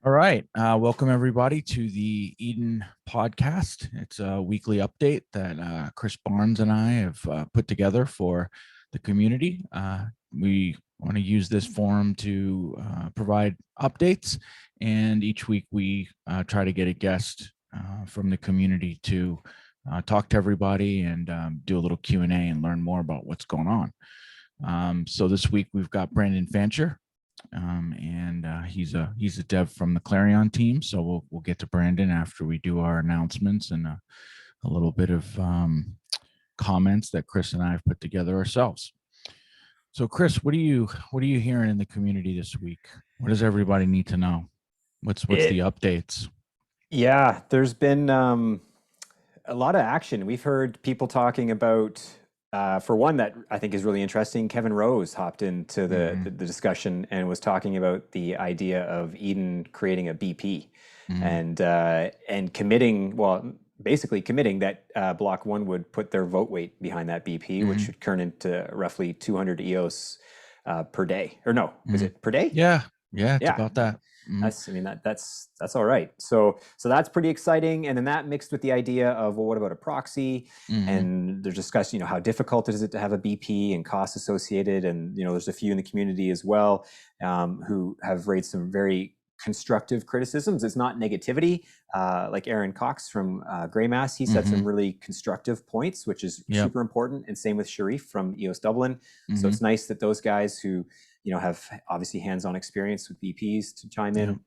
All right. Welcome, everybody, to the Eden podcast. It's a weekly update that Chris Barnes and I have put together for the community. We want to use this forum to provide updates, and each week we try to get a guest from the community to talk to everybody and do a little Q&A and learn more about what's going on. So this week we've got Brandon Fancher. He's a dev from the Clarion team. So we'll get to Brandon after we do our announcements and a little bit of comments that Chris and I have put together ourselves. So Chris, what are you hearing in the community this week? What does everybody need to know? What's the updates? Yeah, there's been a lot of action. We've heard people talking about for one that I think is really interesting, Kevin Rose hopped into the discussion and was talking about the idea of Eden creating a BP and committing, basically committing that Block 1 would put their vote weight behind that BP, which would turn into roughly 200 EOS per day. Or no, was it per day? Yeah, it's about that. That's all right. So that's pretty exciting. And then that mixed with the idea of, well, what about a proxy? And they're discussing, how difficult is it to have a BP and costs associated? And, there's a few in the community as well who have raised some very constructive criticisms. It's not negativity. Like Aaron Cox from Greymass, he said some really constructive points, which is super important. And same with Sharif from EOS Dublin. So it's nice that those guys who have obviously hands-on experience with BPs to chime in.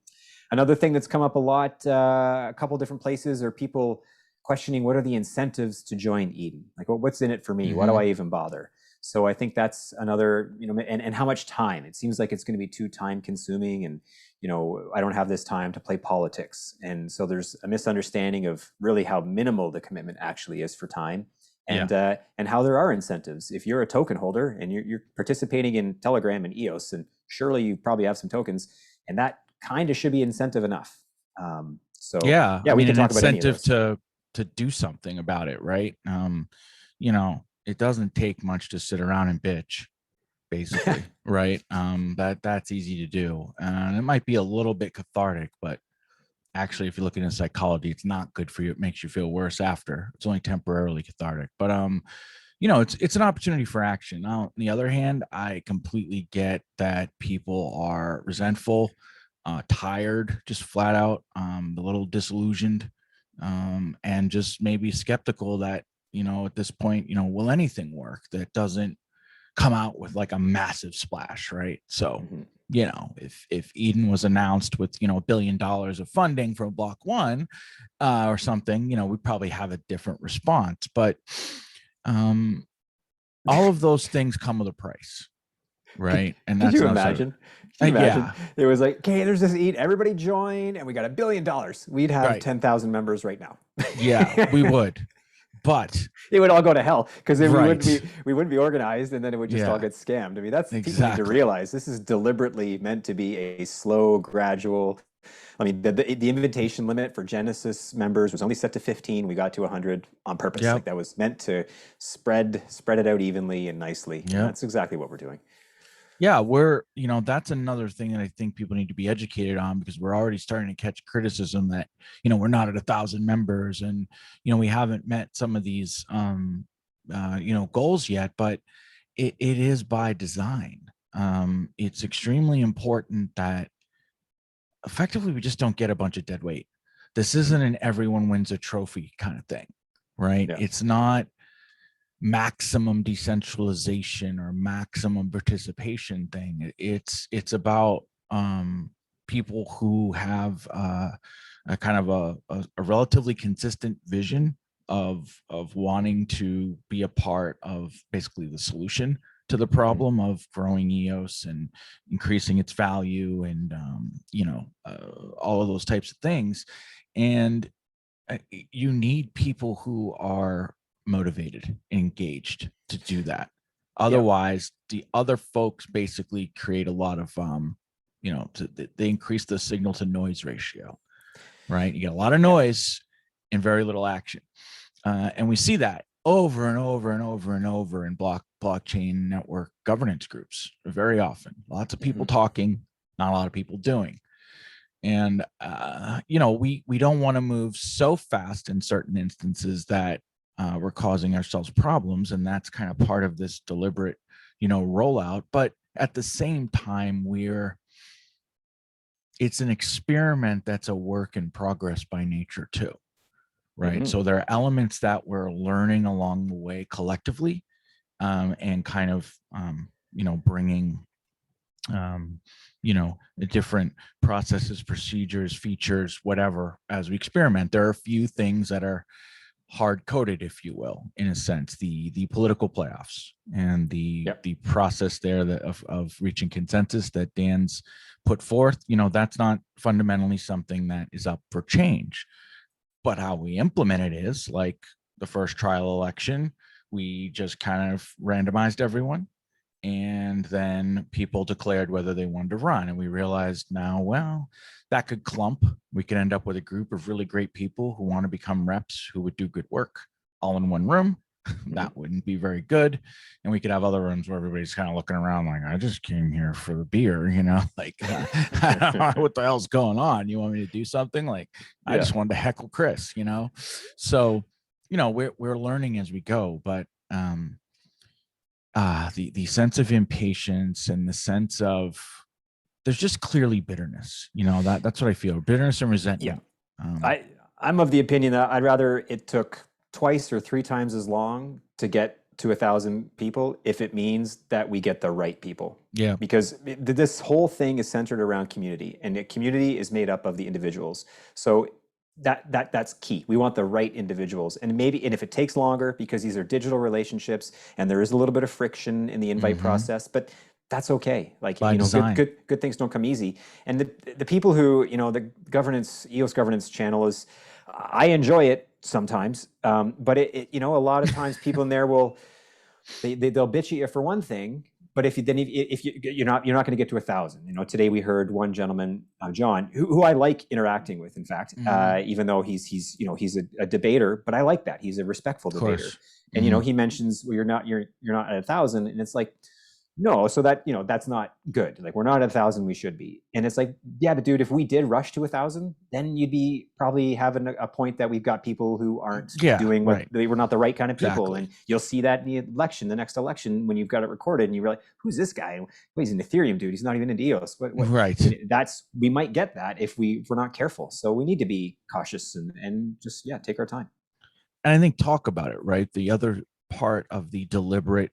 Another thing that's come up a lot, a couple different places, are people questioning what are the incentives to join Eden? Like, what's in it for me? Why do I even bother? So I think that's another, and how much time? It seems like it's going to be too time consuming, and I don't have this time to play politics. And so there's a misunderstanding of really how minimal the commitment actually is for time. And how there are incentives. If you're a token holder and you're participating in Telegram and EOS, and surely you probably have some tokens, and that kind of should be incentive enough. We can talk about incentive to do something about it, right? It doesn't take much to sit around and bitch, basically, right? That's easy to do, and it might be a little bit cathartic, but actually, if you look into psychology, it's not good for you. It makes you feel worse after. It's only temporarily cathartic, but it's an opportunity for action. Now, on the other hand, I completely get that people are resentful, tired, just flat out, a little disillusioned, and just maybe skeptical that at this point, will anything work that doesn't come out with like a massive splash, right? So. If Eden was announced with, $1 billion of funding for Block 1 or something, we'd probably have a different response. But all of those things come with a price, right? And that's Could you imagine? It was like, okay, there's this Eden, everybody join, and we got $1 billion. We'd have 10,000 members right now. Yeah, we would. But it would all go to hell because we wouldn't be organized, and then it would just all get scammed. I mean, that's people need to realize this is deliberately meant to be a slow, gradual. I mean, the invitation limit for Genesis members was only set to 15. We got to 100 on purpose. Like that was meant to spread it out evenly and nicely. And that's exactly what we're doing. Yeah, that's another thing that I think people need to be educated on, because we're already starting to catch criticism that, we're not at 1,000 members and, we haven't met some of these, goals yet, but it is by design. It's extremely important that effectively we just don't get a bunch of dead weight. This isn't an everyone wins a trophy kind of thing, right? It's not maximum decentralization or maximum participation thing. It's about people who have a kind of a relatively consistent vision of wanting to be a part of basically the solution to the problem of growing EOS and increasing its value and all of those types of things. And you need people who are motivated and engaged to do that. Otherwise, the other folks basically create a lot of they increase the signal to noise ratio, right? You get a lot of noise and very little action, and we see that over and over and over and over in blockchain network governance groups very often. Lots of people talking, not a lot of people doing. And we don't want to move so fast in certain instances that we're causing ourselves problems, and that's kind of part of this deliberate rollout. But at the same time, it's an experiment that's a work in progress by nature too, right? Mm-hmm. So there are elements that we're learning along the way collectively, and kind of bringing the different processes, procedures, features, whatever, as we experiment. There are a few things that are hard coded, if you will, in a sense. The political playoffs and the Yep. process there of reaching consensus that Dan's put forth, that's not fundamentally something that is up for change. But how we implement it is like the first trial election. We just kind of randomized everyone, and then people declared whether they wanted to run, and we realized now, well, that could clump. We could end up with a group of really great people who want to become reps who would do good work all in one room. Mm-hmm. That wouldn't be very good. And we could have other rooms where everybody's kind of looking around like, I just came here for the beer, like I don't know what the hell's going on. You want me to do something? Like, I Yeah. just wanted to heckle Chris. So we're learning as we go. But the sense of impatience and the sense of, there's just clearly bitterness, that's what I feel. Bitterness and Yeah. resentment. I'm of the opinion that I'd rather it took twice or three times as long to get to 1,000 people if it means that we get the right people. Yeah. Because this whole thing is centered around community, and the community is made up of the individuals. So that's key. We want the right individuals, and if it takes longer because these are digital relationships and there is a little bit of friction in the invite process, but that's okay. Like, By design. good things don't come easy. And the people who, the EOS governance channel is, I enjoy it sometimes, but a lot of times people in there they'll bitch at you for one thing, but if you're not going to get to 1,000. Today we heard one gentleman, John, who I like interacting with. In fact, even though he's a debater, but I like that he's a respectful debater. And he mentions, well, you're not at 1,000, and it's like, no, so that's not good. Like, we're not at 1,000, we should be. And it's like, yeah, but dude, if we did rush to 1,000, then you'd be probably having a point that we've got people who aren't doing what they were not the right kind of people. Exactly. And you'll see that in the next election, when you've got it recorded and you're like, who's this guy? Well, he's an Ethereum dude. He's not even into EOS. Right. We might get that if we're not careful. So we need to be cautious and just, take our time. And I think talk about it, right? The other part of the deliberate,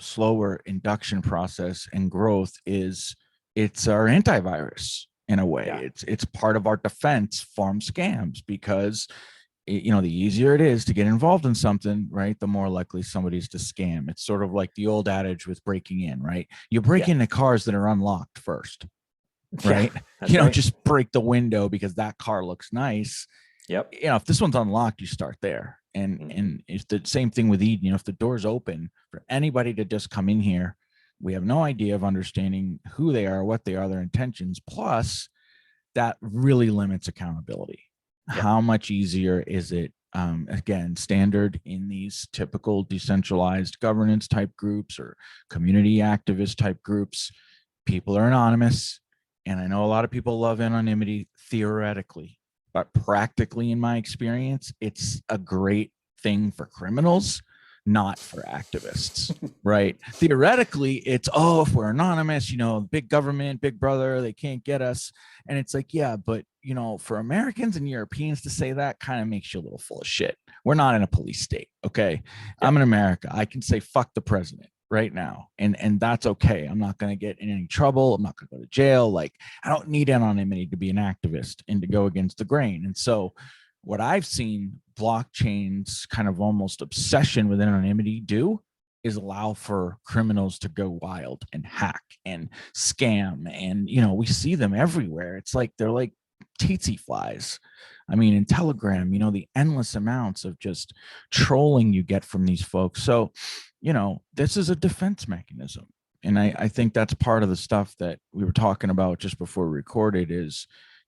slower induction process and growth is, it's our antivirus in a way. Yeah. It's part of our defense from scams, because the easier it is to get involved in something, right, the more likely somebody's to scam. It's sort of like the old adage with breaking in, right? You break into cars that are unlocked first, right? Right. Just break the window because that car looks nice. Yep. If this one's unlocked, you start there. And it's the same thing with Eden. If the door's open for anybody to just come in here, we have no idea of understanding who they are, what they are, their intentions. Plus, that really limits accountability. Yep. How much easier is it? Again, standard in these typical decentralized governance type groups or community activist type groups, people are anonymous. And I know a lot of people love anonymity theoretically, but practically, in my experience, it's a great thing for criminals, not for activists, right? Theoretically, it's, if we're anonymous, big government, big brother, they can't get us. And it's like, yeah, but, for Americans and Europeans to say that kind of makes you a little full of shit. We're not in a police state, okay? Yeah. I'm in America. I can say, fuck the president right now, and that's okay. I'm not going to get in any trouble. I'm not going to go to jail. Like, I don't need anonymity to be an activist and to go against the grain. And so what I've seen blockchain's kind of almost obsession with anonymity do is allow for criminals to go wild and hack and scam. And we see them everywhere. It's like they're like tsetse flies. I mean, in Telegram, the endless amounts of just trolling you get from these folks. So this is a defense mechanism. And I think that's part of the stuff that we were talking about just before we recorded is,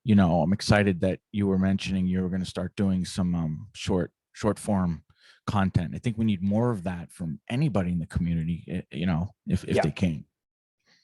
I'm excited that you were mentioning you were going to start doing some short form content. I think we need more of that from anybody in the community, if they can.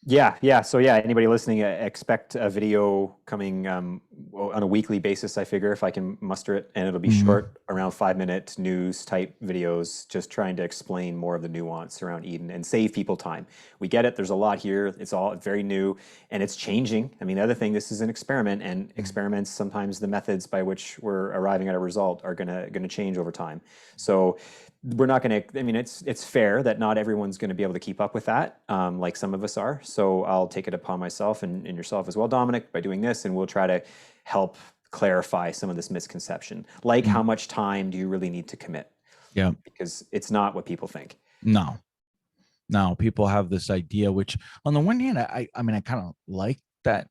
Yeah. So yeah, anybody listening, expect a video coming on a weekly basis. I figure if I can muster it, and it'll be Hmm. short, around 5 minute news type videos, just trying to explain more of the nuance around Eden and save people time. We get it. There's a lot here. It's all very new and it's changing. I mean, the other thing, this is an experiment, and experiments sometimes the methods by which we're arriving at a result are gonna change over time. So we're not going to, I mean, it's fair that not everyone's going to be able to keep up with that, like some of us are. So I'll take it upon myself and yourself as well, Dominic, by doing this, and we'll try to help clarify some of this misconception. Like, how much time do you really need to commit? Yeah. Because it's not what people think. No, no, people have this idea, which on the one hand, I mean, I kind of like that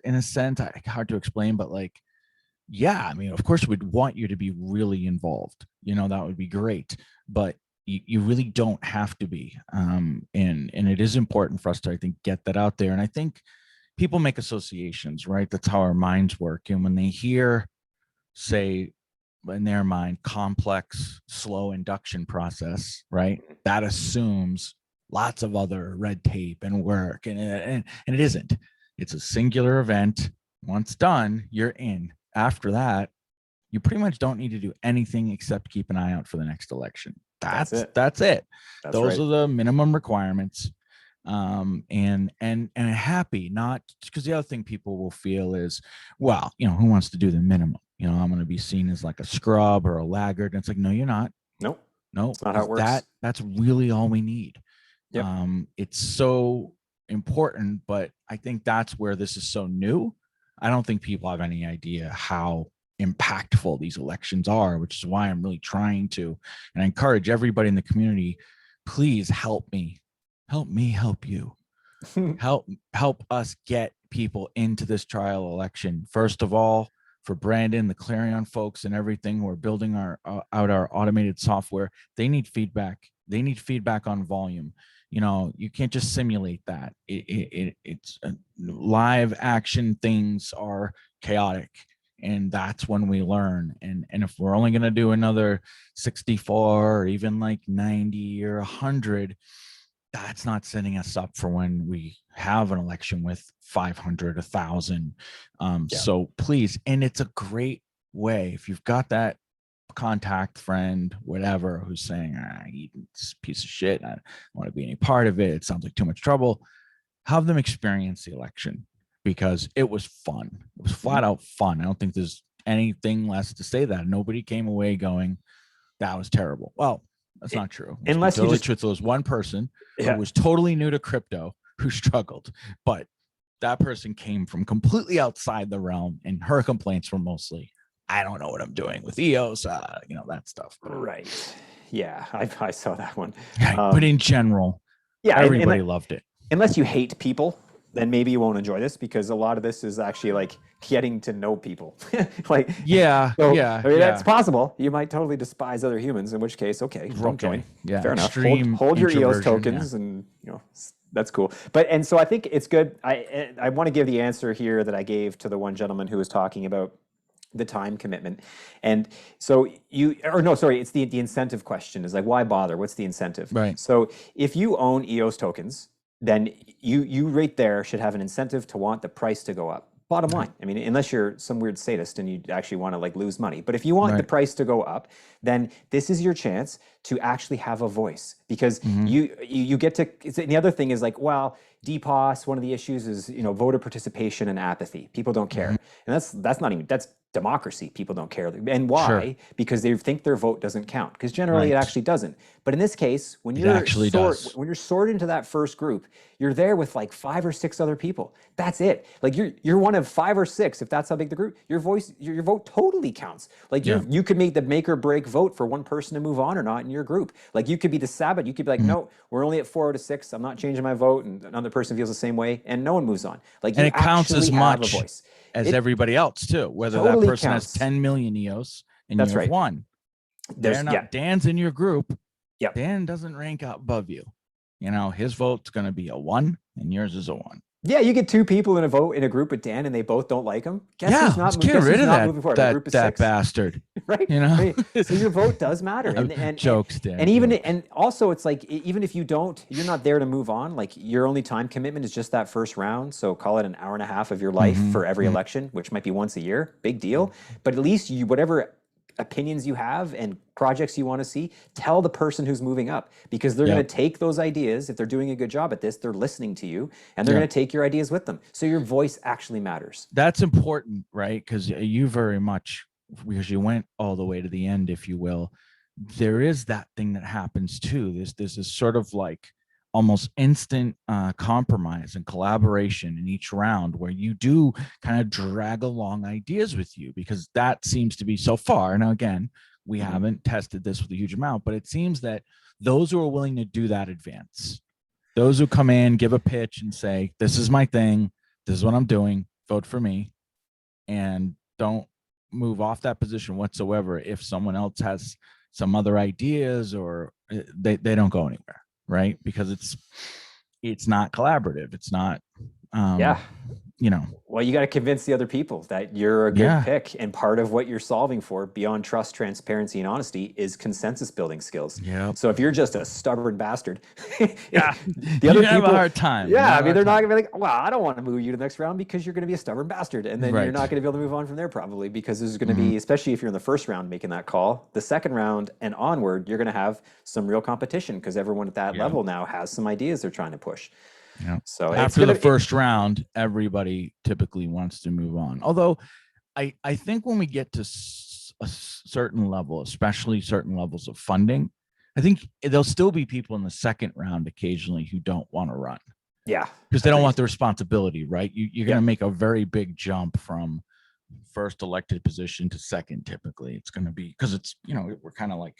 in a sense. Hard to explain, but like, yeah, I mean, of course, we'd want you to be really involved. That would be great, but you really don't have to be. And it is important for us to, I think, get that out there. And I think people make associations, right? That's how our minds work. And when they hear, say, in their mind, complex, slow induction process, right? That assumes lots of other red tape and work, and it isn't. It's a singular event. Once done, you're in. After that, you pretty much don't need to do anything except keep an eye out for the next election. That's That's it. that's it. That's Those right. are the minimum requirements. And happy, not because the other thing people will feel is, well, who wants to do the minimum? I'm going to be seen as like a scrub or a laggard. And it's like, no, you're not. Nope. No, It's not how because it works. that's really all we need. Yep. It's so important, but I think that's where this is so new. I don't think people have any idea how impactful these elections are, which is why I'm really trying to. And I encourage everybody in the community, please help me. Help me help you. Help us get people into this trial election. First of all, for Brandon, the Clarion folks, and everything, we're building out our automated software. They need feedback. They need feedback on volume. You can't just simulate that. It's live action. Things are chaotic, and that's when we learn. And if we're only going to do another 64 or even like 90 or 100, that's not setting us up for when we have an election with 500, 1,000. Yeah. So please, and it's a great way if you've got that contact, friend, whatever, who's saying, I eat this piece of shit, I don't want to be any part of it, it sounds like too much trouble, have them experience the election, because it was fun. It was flat out fun. I don't think there's anything less to say. That nobody came away going, that was terrible. Well, that's not true. Unless you totally just, truthful. There was one person who yeah. was totally new to crypto who struggled, but that person came from completely outside the realm, and her complaints were mostly, I don't know what I'm doing with EOS, that stuff. Right. Yeah. I saw that one. But in general, Yeah. everybody loved it. Unless you hate people, then maybe you won't enjoy this, because a lot of this is actually like getting to know people. Like, Yeah, so, yeah, I mean, yeah. that's possible. You might totally despise other humans, in which case, okay, don't join. Yeah, Fair enough. extreme Hold your EOS introversion, tokens, and that's cool. And so I think it's good. I want to give the answer here that I gave to the one gentleman who was talking about the time commitment. And so it's the incentive question, is like, why bother? What's the incentive? Right. So if you own EOS tokens, then you right there should have an incentive to want the price to go up. Bottom line. I mean, unless you're some weird sadist and you actually want to like lose money. But if you want the price to go up, then this is your chance to actually have a voice, because you get to. The other thing is like, well, DPoS, one of the issues is voter participation and apathy. People don't care, and that's democracy. People don't care. And why? Sure. Because they think their vote doesn't count, because generally it actually doesn't. But in this case, when you're sorted into that first group, you're there with like 5 or 6 other people. That's it. Like you're one of 5 or 6, if that's how big the group. Your vote totally counts. Like you could make the make or break vote for one person to move on or not in your group. Like you could be the Sabbath. You could be like, no, we're only at 4 out of 6. I'm not changing my vote, and another person feels the same way, and no one moves on. Like, and it counts as much a voice. As everybody else too, whether totally that person counts. has 10 million EOS and you have 1. They're not. Dan's in your group. Dan doesn't rank up above you. His vote's going to be a 1 and yours is a 1. Yeah, you get two people in a vote in a group with Dan, and they both don't like him. Yeah, let's get Guess rid who's of not moving forward? A group of that six, bastard. right? You know, I mean, so your vote does matter, jokes, Dan, and even jokes. and also it's like even if you're not there to move on. Like your only time commitment is just that first round. So call it an hour and a half of your life Hmm. for every election, which might be once a year. Big deal. But at least you whatever opinions you have and projects you want to see, tell the person who's moving up because they're going to Yep, take those ideas. If they're doing a good job at this, they're listening to you and they're going yep. to take your ideas with them. So your voice actually matters. That's important, right? Because you very much, because you went all the way to the end, if you will. There is that thing that happens too. There's this sort of like almost instant compromise and collaboration in each round where you do kind of drag along ideas with you because that seems to be so far. Now, again, we Mm-hmm. haven't tested this with a huge amount, but it seems that those who are willing to do that advance, those who come in, give a pitch and say, this is my thing, this is what I'm doing, vote for me, and don't move off that position whatsoever if someone else has some other ideas or they don't go anywhere, right? Because it's not collaborative. It's not Yeah. um you know Well, you got to convince the other people that you're a good yeah, pick. And part of what you're solving for, beyond trust, transparency, and honesty, is consensus building skills. yeah, So if you're just a stubborn bastard, yeah. the You're other gonna have a people, hard time. You're gonna yeah, I have a mean, hard they're not time. going to be like, well, I don't want to move you to the next round because you're going to be a stubborn bastard. And then you're not Right. going to be able to move on from there probably because there's going to Hmm. be, especially if you're in the first round making that call, the second round and onward, you're going to have some real competition because everyone at that Yeah. level now has some ideas they're trying to push. Yeah. So it's After going the to, first round, everybody typically wants to move on. Although I think when we get to a certain level, especially certain levels of funding, I think there'll still be people in the second round occasionally who don't want to run yeah, because they don't want agreed. the responsibility, right? You're going to Yep. make a very big jump from first elected position to second. Typically, it's going to be because it's we're kind of like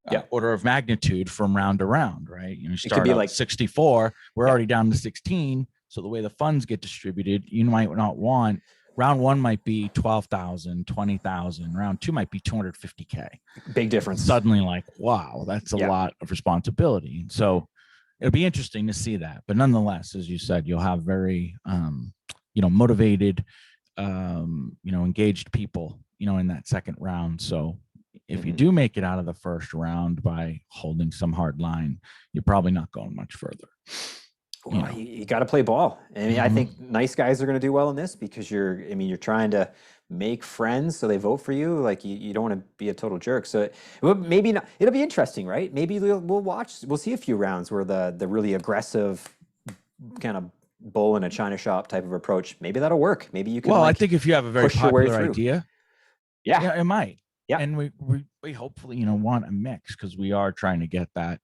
Yeah. order of magnitude from round to round, right? You It could start be out at like, 64, we're yeah, already down to 16. So the way the funds get distributed, you might not want round one might be 12,000, 20,000. Round two might be 250K. big It's difference. suddenly like, wow, that's a Yeah. lot of responsibility. So it'll be interesting to see that. But nonetheless, as you said, you'll have very, motivated, engaged people, in that second round. So if you Hmm. do make it out of the first round by holding some hard line, you're probably not going much further. You Well, know. you got to play ball. I mean, I Mhm. think nice guys are going to do well in this because you're trying to make friends so they vote for you. Like you don't want to be a total jerk. So well, maybe not. It'll be interesting, right? Maybe we'll see a few rounds where the really aggressive kind of bull in a china shop type of approach. Maybe that'll work. Maybe you can Well, I like think if you have a very push your way popular through. idea, Yeah. yeah, it might. Yeah. And we hopefully, want a mix because we are trying to get that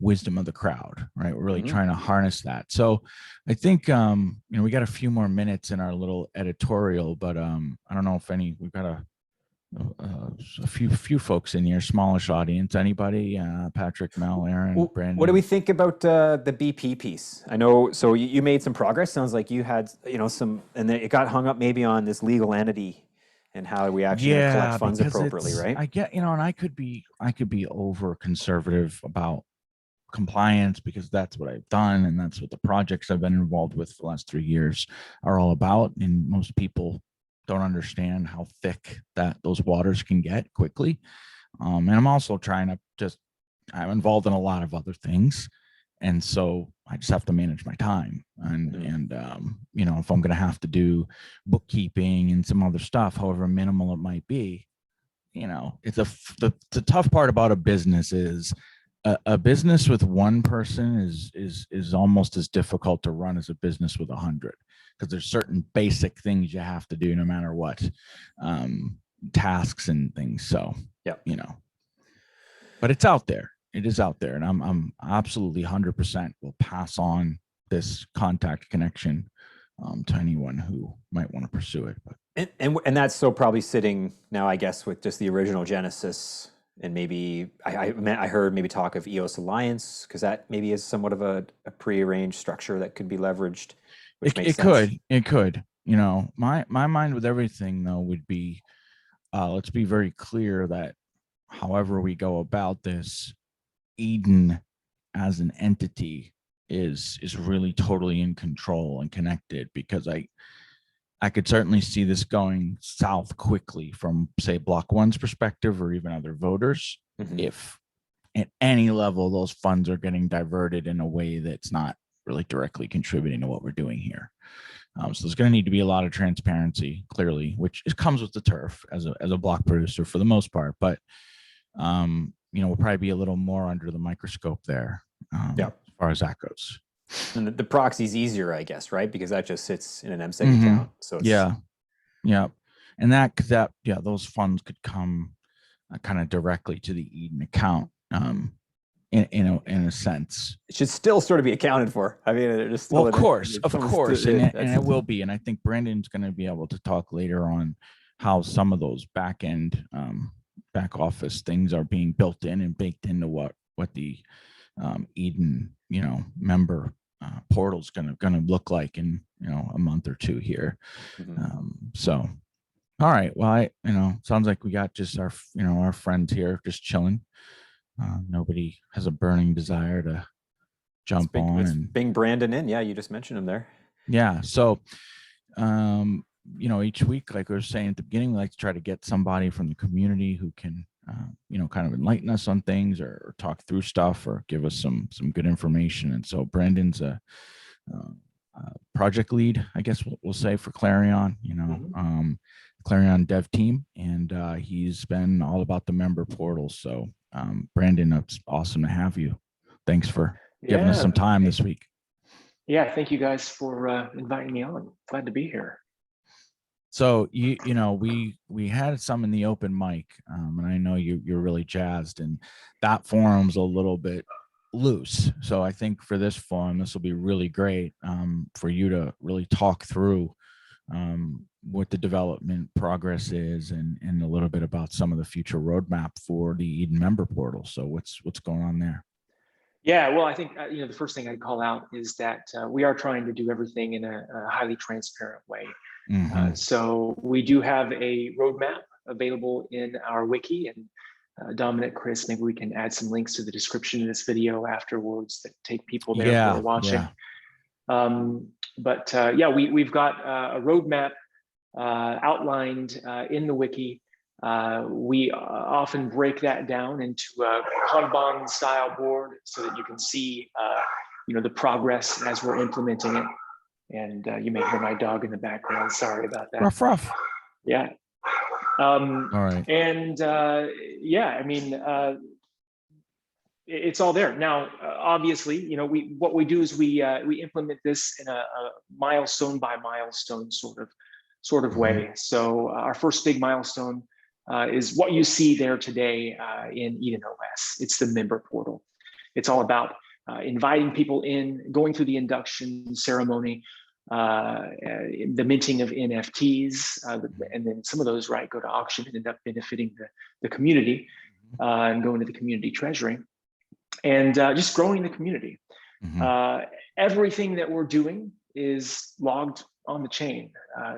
wisdom of the crowd, right? We're really Hmm. trying to harness that. So I think we got a few more minutes in our little editorial, but I don't know if we've got a few folks in here, smallish audience. Anybody? Patrick, Mel, Aaron, What do we Brandon. think about the BP piece? I know, so you made some progress. Sounds like you had, some, and then it got hung up maybe on this legal entity and how we actually going to collect Yeah, funds because appropriately, it's right? I get, and I could be over conservative about compliance because that's what I've done and that's what the projects I've been involved with for the last 3 years are all about. And most people don't understand how thick that those waters can get quickly. And I'm also trying to I'm involved in a lot of other things. And so I just have to manage my time. And, Mhm. and, if I'm going to have to do bookkeeping and some other stuff, however minimal it might be, it's the tough part about a business is a business with one person is almost as difficult to run as a business with 100 because there's certain basic things you have to do no matter what um, tasks and things. So Yeah. you know, but it's out there. It is out there, and I'm absolutely 100% will pass on this contact connection to anyone who might want to pursue it. But And that's so probably sitting now, I guess, with just the original Genesis, and maybe I heard maybe talk of EOS Alliance because that maybe is somewhat of a prearranged structure that could be leveraged, which it makes it sense. could it could my mind with everything though would be let's be very clear that however we go about this, Eden as an entity is really totally in control and connected, because I could certainly see this going south quickly from, say, Block One's perspective or even other voters, Mhm. if at any level those funds are getting diverted in a way that's not really directly contributing to what we're doing here. So there's going to need to be a lot of transparency, clearly, which comes with the turf as a block producer for the most part. But we'll probably be a little more under the microscope there, Yeah. as far as that goes. And the proxy is easier, I guess, right? Because that just sits in an MSEG account. So it's Yeah, and those funds could come kind of directly to the Eden account, in a sense. it should still sort of be accounted for. I mean, they're just Well, still of course, and that's it will be. And I think Brandon's going to be able to talk later on how some of those back office things are being built in and baked into what the Eden member portal is going to look like in a month or two here. So, all right, well, sounds like we got just our friends here just chilling. Nobody has a burning desire to jump on and bring Brandon in. Yeah, you just mentioned him there. yeah. So, each week, like we were saying at the beginning, we like to try to get somebody from the community who can, kind of enlighten us on things, or talk through stuff, or give us some good information. And so Brandon's a project lead, I guess we'll say, for Clarion, Clarion dev team. And he's been all about the member portal. So Brandon, it's awesome to have you. Thanks for giving us some time this week. Yeah, thank you guys for inviting me on. Glad to be here. So we had some in the open mic, and I know you're really jazzed, and that forum's a little bit loose. So I think for this forum, this will be really great for you to really talk through what the development progress is, and a little bit about some of the future roadmap for the Eden member portal. So what's going on there? Yeah, well, I think the first thing I'd call out is that we are trying to do everything in a highly transparent way. So we do have a roadmap available in our wiki, and Dominic, Chris, maybe we can add some links to the description of this video afterwards that take people there who are watching. Yeah. We've got a roadmap outlined in the wiki. We often break that down into a Kanban style board so that you can see the progress as we're implementing it. And you may hear my dog in the background. Sorry about that. Ruff, ruff. Yeah. All right. And I mean, it's all there now. Obviously, what we do is we implement this in a milestone by milestone sort of way. So our first big milestone is what you see there today in Eden OS. It's the member portal. It's all about inviting people in, going through the induction ceremony, the minting of NFTs, and then some of those go to auction and end up benefiting the community and going to the community treasury, and just growing the community. Everything that we're doing is logged on the chain.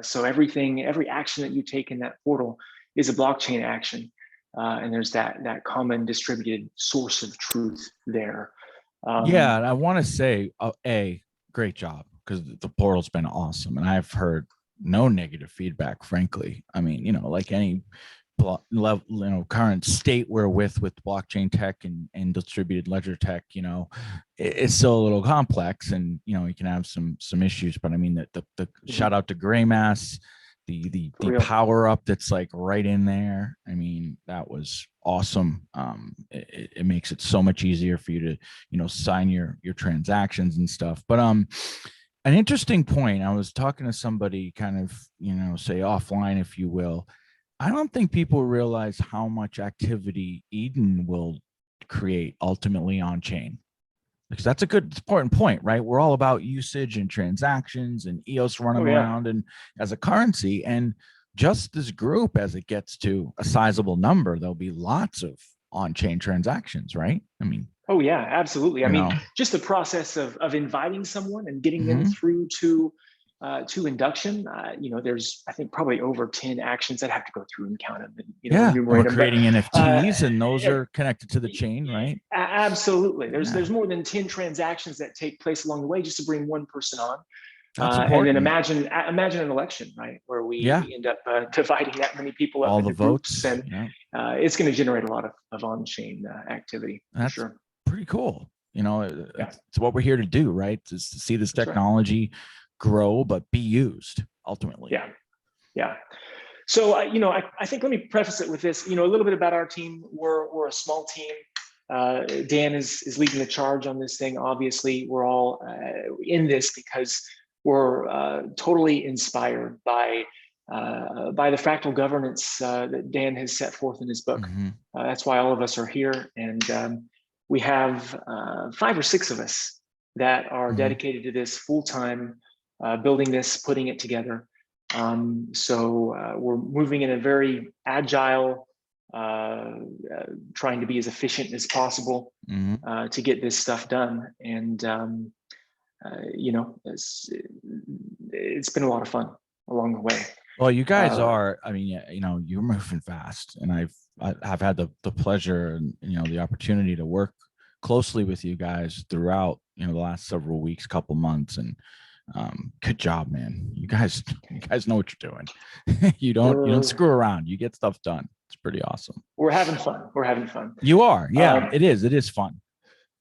So every action that you take in that portal is a blockchain action. And there's that common distributed source of truth there. And I want to say, great job, because the portal's been awesome, and I've heard no negative feedback, frankly. I mean, like any current state we're with blockchain tech and distributed ledger tech, it's still a little complex, and you can have some issues. But I mean, the shout out to Gray Mass, the power up that's like right in there. I mean, that was awesome. It makes it so much easier for you to sign your transactions and stuff. But an interesting point, I was talking to somebody kind of say offline, if you will. I don't think people realize how much activity Eden will create ultimately on chain, because that's a good important point, right? We're all about usage and transactions and EOS running around and as a currency. And just this group, as it gets to a sizable number, there'll be lots of on-chain transactions, right? I mean, oh yeah, absolutely. I mean, just the process of inviting someone and getting them through to to induction, there's, I think, probably over 10 actions that have to go through and count them and, Yeah, and we're enumerate them. creating NFTs, and those uh, are connected to the chain, right? Absolutely. Yeah. There's more than 10 transactions that take place along the way just to bring one person on. That's And then important. imagine an election, right, where we end up dividing that many people up all into the votes, groups, and it's going to generate a lot of on-chain activity. That's for sure. Pretty cool. It's what we're here to do, right? Is to see this That's right. technology grow, but be used ultimately. Yeah. So, I think, let me preface it with this, a little bit about our team. We're a small team. Dan is leading the charge on this thing. Obviously, we're all in this because we're totally inspired by the fractal governance that Dan has set forth in his book. Mm-hmm. That's why all of us are here. And we have 5 or 6 of us that are dedicated to this full-time, building this, putting it together. So we're moving in a very agile, trying to be as efficient as possible to get this stuff done. And it's been a lot of fun along the way. Well, you guys are. I mean, you're moving fast, and I've had the pleasure and the opportunity to work closely with you guys throughout the last several weeks, couple months, and good job, man. You guys know what you're doing. you don't screw around. You get stuff done. It's pretty awesome. We're having fun. You are. Yeah, it is fun.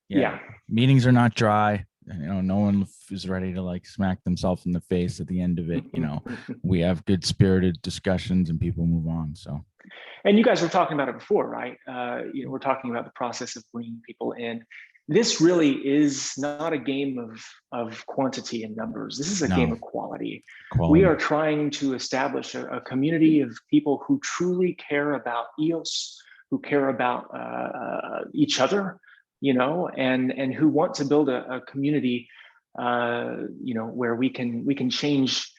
Yeah. Meetings are not dry. No one is ready to smack themselves in the face at the end of it. We have good spirited discussions and people move on. So, and you guys were talking about it before, right? We're talking about the process of bringing people in. This really is not a game of quantity and numbers. This is a game of quality. We are trying to establish a community of people who truly care about EOS, who care about each other, and who want to build a community, where we can change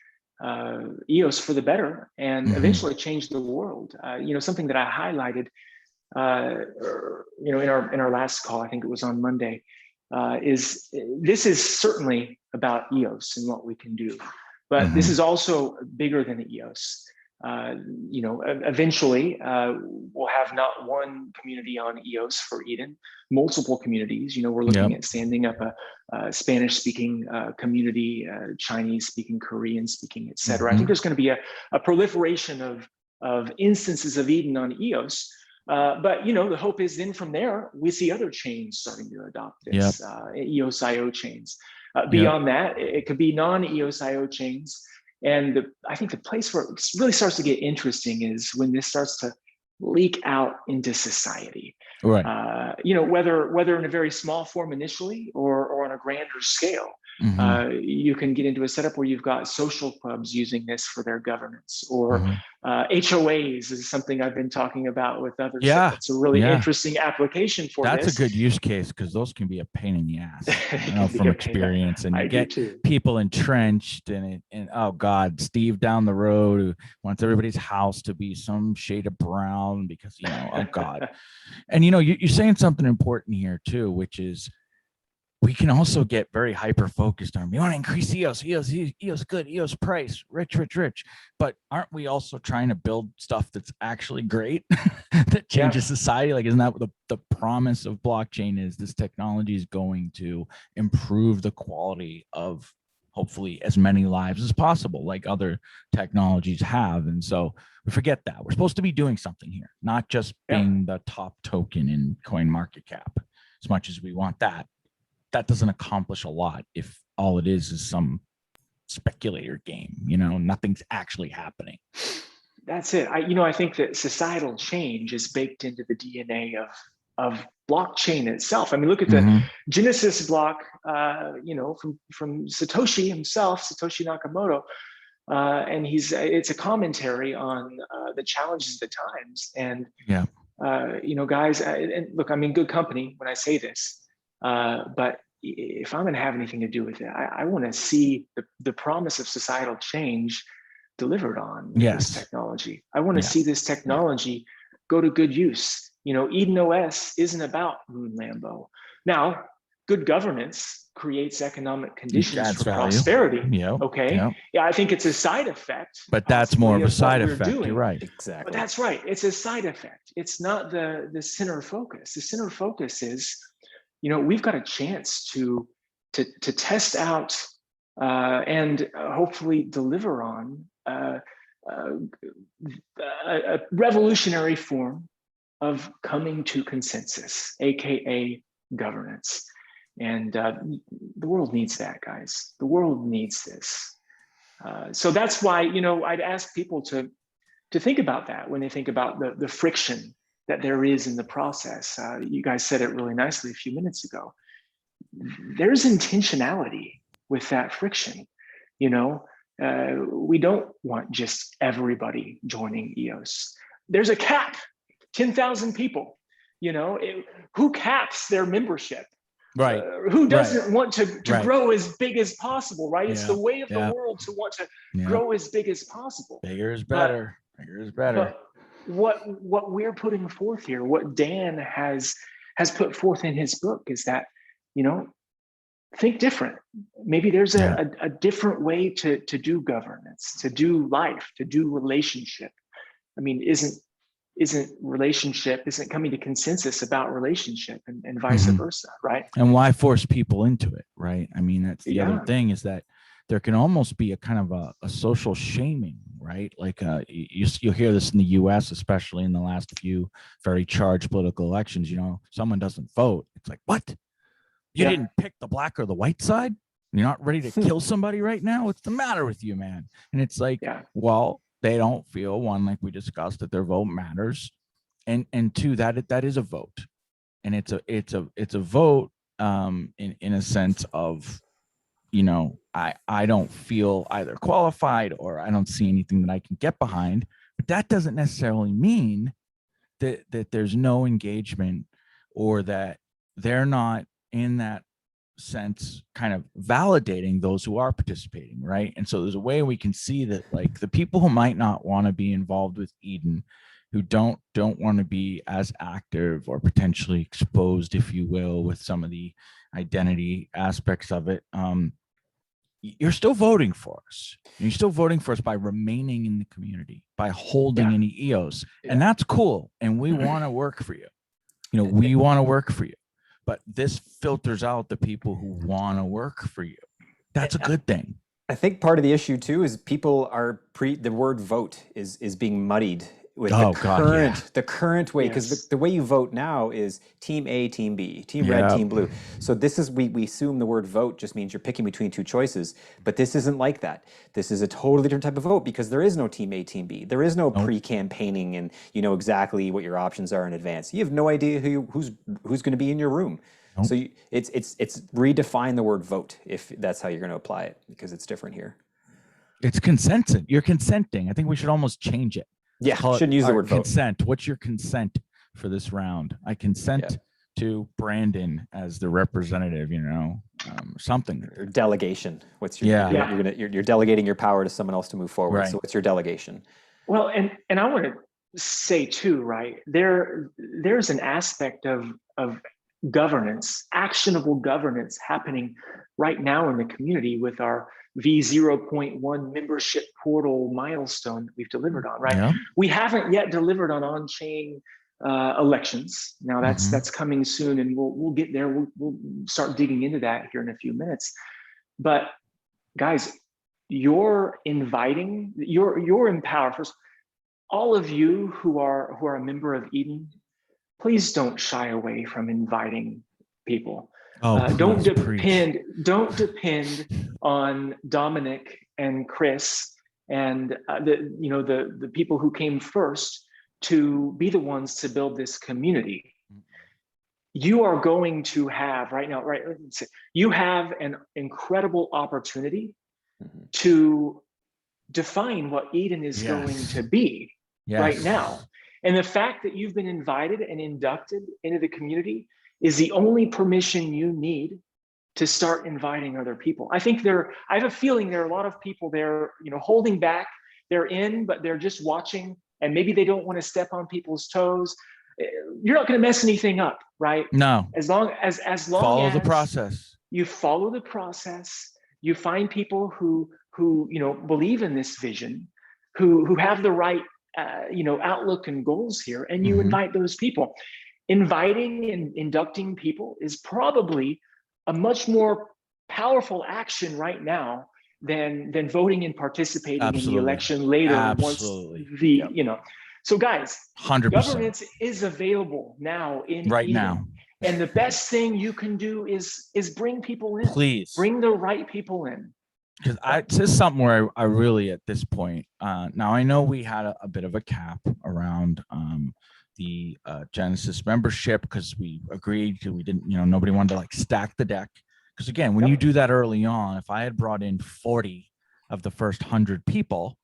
EOS for the better and eventually change the world. Something that I highlighted, in our last call, I think it was on Monday, is this is certainly about EOS and what we can do, but this is also bigger than EOS. Eventually we'll have not one community on EOS for Eden, multiple communities. We're looking at standing up a Spanish-speaking community, Chinese-speaking, Korean-speaking, et cetera. I think there's going to be a proliferation of instances of Eden on EOS. But the hope is then from there we see other chains starting to adopt this, EOS.io chains. Beyond that, it could be non-EOS.io chains. And I think the place where it really starts to get interesting is when this starts to leak out into society. Right. Whether in a very small form initially or on a grander scale. You can get into a setup where you've got social clubs using this for their governance, or HOAs is something I've been talking about with others. Yeah, it's a really interesting application for this. That's a good use case, because those can be a pain in the ass, from experience. And you get people entrenched in it. And oh God, Steve down the road who wants everybody's house to be some shade of brown because oh God. And you're saying something important here too, which is, we can also get very hyper focused on, we want to increase EOS good, EOS price, rich. But aren't we also trying to build stuff that's actually great, that changes society? Isn't that what the promise of blockchain is? This technology is going to improve the quality of hopefully as many lives as possible, like other technologies have. And so we forget that we're supposed to be doing something here, not just being the top token in coin market cap. As much as we want that doesn't accomplish a lot if all it is some speculator game. Nothing's actually happening. That's it. I think that societal change is baked into the DNA of blockchain itself. I mean, look at the Genesis block, from Satoshi himself, Satoshi Nakamoto, and it's a commentary on the challenges of the times. And guys, and look, I'm in good company when I say this. But if I'm going to have anything to do with it, I want to see the promise of societal change delivered on this technology. I want to see this technology go to good use. Eden OS isn't about Moon Lambo. Now, good governance creates economic conditions adds for value. prosperity. Yep, Okay. yep. Yeah, I think it's a side effect. But that's more of a possibly side what we're effect. You're doing. right. But Exactly. that's right. It's a side effect. It's not the center focus. The center focus is, we've got a chance to test out and hopefully deliver on a revolutionary form of coming to consensus, aka governance. And the world needs that, guys. The world needs this. So that's why, I'd ask people to think about that when they think about the friction that there is in the process. You guys said it really nicely a few minutes ago. There's intentionality with that friction. We don't want just everybody joining EOS. There's a cap, 10,000 people. Who caps their membership? Right. Who doesn't want to Right. grow as big as possible, right? It's Yeah. the way of Yeah. the world to want to Yeah. grow as big as possible. Bigger is better. Bigger is better. But what we're putting forth here, what Dan has put forth in his book is that, think different. Maybe there's a different way to do governance, to do life, to do relationship. I mean, isn't coming to consensus about relationship and vice versa, right? And why force people into it, right? I mean, that's the other thing, is that there can almost be a kind of a social shaming, right? Like you'll hear this in the US, especially in the last few very charged political elections. Someone doesn't vote, it's like, what? You didn't pick the black or the white side? You're not ready to kill somebody right now? What's the matter with you, man? And it's like, well, they don't feel, one, like we discussed, that their vote matters, and two, that is a vote, and it's a vote in a sense of, I don't feel either qualified or I don't see anything that I can get behind. But that doesn't necessarily mean that there's no engagement, or that they're not in that sense kind of validating those who are participating, right? And so there's a way we can see that, like, the people who might not want to be involved with Eden, who don't want to be as active or potentially exposed, if you will, with some of the identity aspects of it, you're still voting for us. You're still voting for us by remaining in the community, by holding any EOS. And that's cool. And we want to work for you. We want to work for you. But this filters out the people who want to work for you. That's a good thing. I think part of the issue too is people are the word vote is being muddied with the current way, because the way you vote now is team A, team B, team red, team blue. So this is, we assume the word vote just means you're picking between two choices, but this isn't like that. This is a totally different type of vote, because there is no team A, team B. There is no pre-campaigning and you know exactly what your options are in advance. You have no idea who's going to be in your room. So it's redefine the word vote if that's how you're going to apply it, because it's different here. It's consenting. You're consenting. I think we should almost change it. Yeah, shouldn't use the word consent. What's your consent for this round? I consent to Brandon as the representative, something. Or delegation. What's your you're delegating your power to someone else to move forward. Right. So what's your delegation? Well, and I want to say too, right? There's an aspect of governance, actionable governance happening right now in the community with our V0.1 membership portal milestone that we've delivered on, right? Yeah. We haven't yet delivered on-chain elections. Now that's coming soon, and we'll get there. We'll start digging into that here in a few minutes. But guys, you're empowered. First, all of you who are a member of Eden, please don't shy away from inviting people. Don't depend on Dominic and Chris and the people who came first to be the ones to build this community. You are going to have you have an incredible opportunity to define what Eden is going to be right now. And the fact that you've been invited and inducted into the community is the only permission you need to start inviting other people. I have a feeling there are a lot of people there, holding back. They're in, but they're just watching, and maybe they don't want to step on people's toes. you're not going to mess anything up, right? No. As long Follow the as process. you follow the process, you find people who believe in this vision, who have the right outlook and goals here, and you invite those people. Inviting and inducting people is probably a much more powerful action right now than voting and participating in the election later. Absolutely. Once the So guys, 100%. governance is available now in right Eden. now. And the best thing you can do is bring people in. Please bring the right people in. Because it's just something where I really, at this point, now I know we had a bit of a cap around the Genesis membership, because we agreed to, we didn't, nobody wanted to like stack the deck. Because again, when you do that early on, if I had brought in 40 of the first 100 people,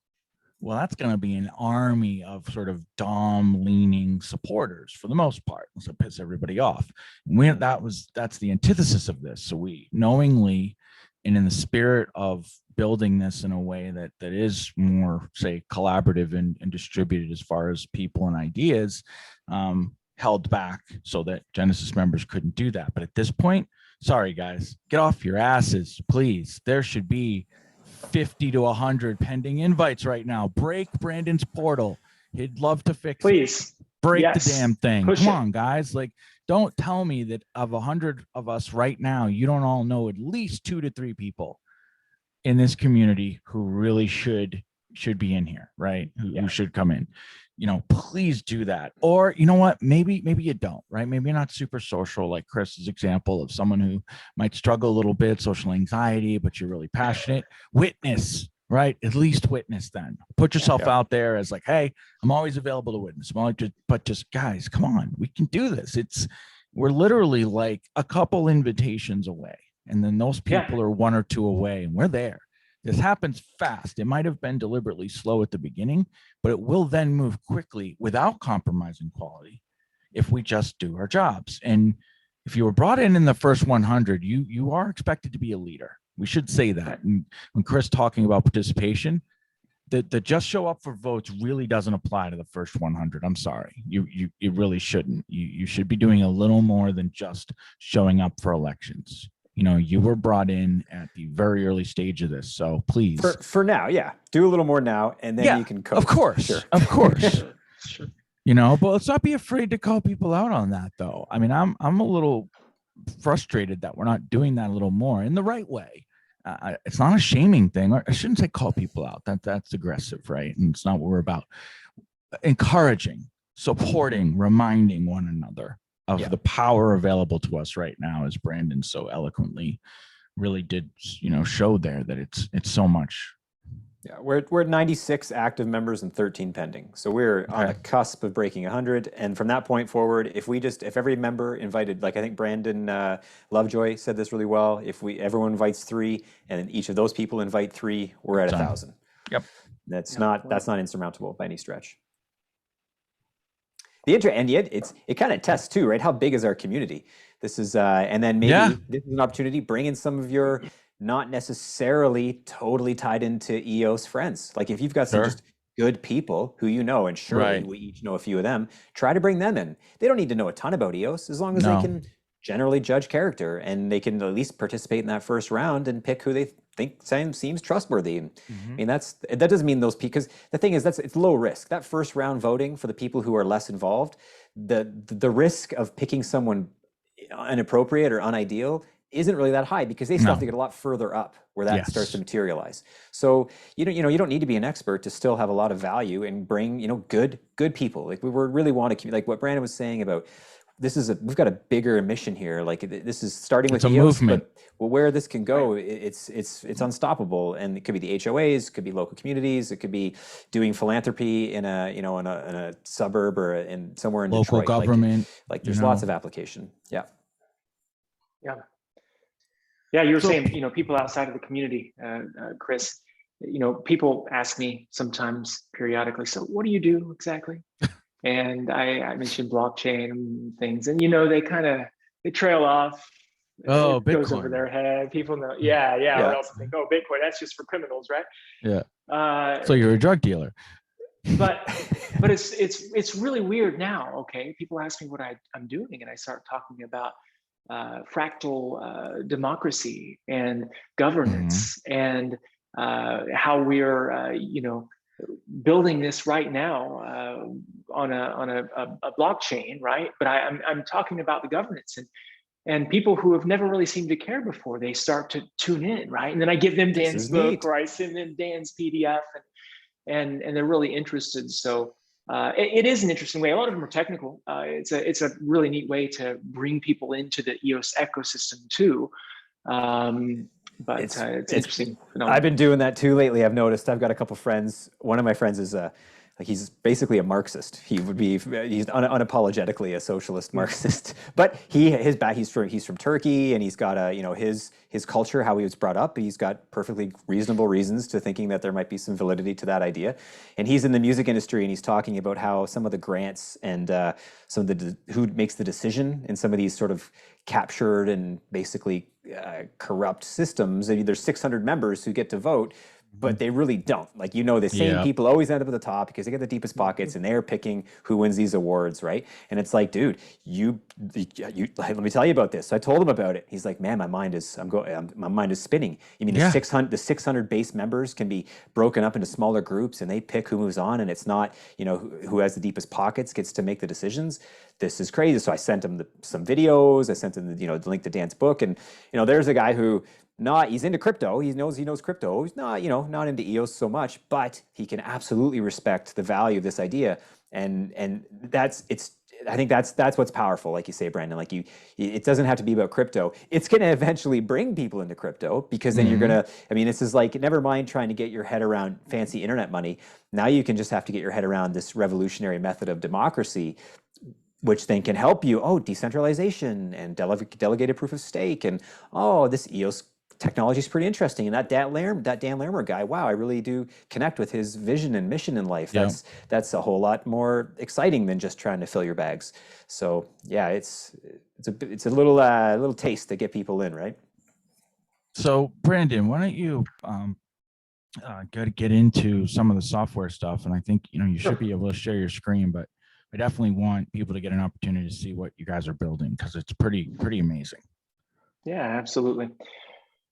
well, that's going to be an army of sort of Dom leaning supporters for the most part. So piss everybody off. And that's the antithesis of this. So we knowingly, and in the spirit of building this in a way that is more, say, collaborative and distributed as far as people and ideas, held back so that Genesis members couldn't do that. But at this point, sorry guys, get off your asses, please. There should be 50 to 100 pending invites right now. Break Brandon's portal. He'd love to fix Please. it. Break Yes. the damn thing. Push Come it. on, guys. Like, don't tell me that of 100 of us right now, you don't all know at least 2 to 3 people in this community who really should be in here, right? Who should come in. Please do that. Or you know what? Maybe you don't, right? Maybe you're not super social, like Chris's example of someone who might struggle a little bit, social anxiety, but you're really passionate. Witness, right? At least witness then. Put yourself out there as like, hey, I'm always available to witness. But just guys, come on, we can do this. We're literally like a couple invitations away. And then those people are 1 or 2 away, and we're there. This happens fast. It might have been deliberately slow at the beginning, but it will then move quickly without compromising quality if we just do our jobs. And if you were brought in the first 100, you are expected to be a leader. We should say that. And when Chris talking about participation, the just show up for votes really doesn't apply to the first 100. I'm sorry. You really shouldn't. You should be doing a little more than just showing up for elections. You were brought in at the very early stage of this, so please. For now, do a little more now, and then you can coach. Of course, sure. Of course. Sure. But let's not be afraid to call people out on that, though. I mean, I'm a little frustrated that we're not doing that a little more in the right way. It's not a shaming thing. Or I shouldn't say call people out. That's aggressive, right? And it's not what we're about. Encouraging, supporting, reminding one another of the power available to us right now, as Brandon so eloquently really did, show there that it's so much. Yeah, we're at 96 active members and 13 pending. So we're on the cusp of breaking 100. And from that point forward, if every member invited, like I think Brandon Lovejoy said this really well, if everyone invites 3 and then each of those people invite 3, we're at 1,000. Yep. That's not insurmountable by any stretch. And yet it kind of tests too, right? How big is our community? This is and then maybe this is an opportunity, bring in some of your not necessarily totally tied into EOS friends. Like if you've got some just good people who and surely we each know a few of them, try to bring them in. They don't need to know a ton about EOS as long as they can generally judge character, and they can at least participate in that first round and pick who they think seems trustworthy. And I mean, that doesn't mean those people, because the thing is it's low risk. That first round voting for the people who are less involved, the risk of picking someone inappropriate or unideal isn't really that high, because they still have to get a lot further up where that starts to materialize. So you don't need to be an expert to still have a lot of value and bring good people. Like we really want to, like what Brandon was saying about. We've got a bigger mission here. Like this is starting with a EOS, movement. But where this can go, it's unstoppable. And it could be the HOAs, it could be local communities, it could be doing philanthropy in a suburb or somewhere in local Detroit. government. Like there's lots of application. Yeah. You're saying people outside of the community, Chris. People ask me sometimes periodically. So what do you do exactly? And I mentioned blockchain and things, and they trail off. Oh, it Bitcoin goes over their head. People know, or else think, oh, Bitcoin, that's just for criminals, right? Yeah. So you're a drug dealer. but but it's really weird now. Okay, people ask me what I'm doing, and I start talking about fractal democracy and governance, and how we're building this right now on a blockchain, right? But I'm talking about the governance, and people who have never really seemed to care before, they start to tune in, right? And then I give them Dan's book, or I send them Dan's PDF, and they're really interested. So it is an interesting way. A lot of them are technical. It's a really neat way to bring people into the EOS ecosystem too. But it's interesting. I've been doing that too lately. I've noticed. I've got a couple friends. One of my friends is like, he's basically a Marxist. He's unapologetically a socialist Marxist. But he's from Turkey, and he's got his culture, how he was brought up. He's got perfectly reasonable reasons to thinking that there might be some validity to that idea. And he's in the music industry, and he's talking about how some of the grants and some of who makes the decision in some of these sort of captured and basically corrupt systems. I mean, there's 600 members who get to vote, but they really don't. Like, the same people always end up at the top because they get the deepest pockets, and they're picking who wins these awards, right? And it's like, dude, let me tell you about this. So I told him about it. He's like, man, my mind is spinning. You mean the 600 base members can be broken up into smaller groups, and they pick who moves on, and it's not, who has the deepest pockets gets to make the decisions. This is crazy. So I sent him some videos. I sent him the link to Dan's book, and there's a guy who he's into crypto. He knows crypto. He's not not into EOS so much, but he can absolutely respect the value of this idea, and I think that's what's powerful, like you say, Brandon. Like it doesn't have to be about crypto. It's going to eventually bring people into crypto, because then you're gonna. I mean, this is like, never mind trying to get your head around fancy internet money. Now you can just have to get your head around this revolutionary method of democracy, which then can help you. Oh, decentralization and delegated proof of stake, and this EOS technology is pretty interesting. And that Dan Larimer guy, wow, I really do connect with his vision and mission in life. That's a whole lot more exciting than just trying to fill your bags. So yeah, it's a little taste to get people in, right? So Brandon, why don't you get into some of the software stuff? And I think you should be able to share your screen, but I definitely want people to get an opportunity to see what you guys are building, because it's pretty amazing. Yeah, absolutely.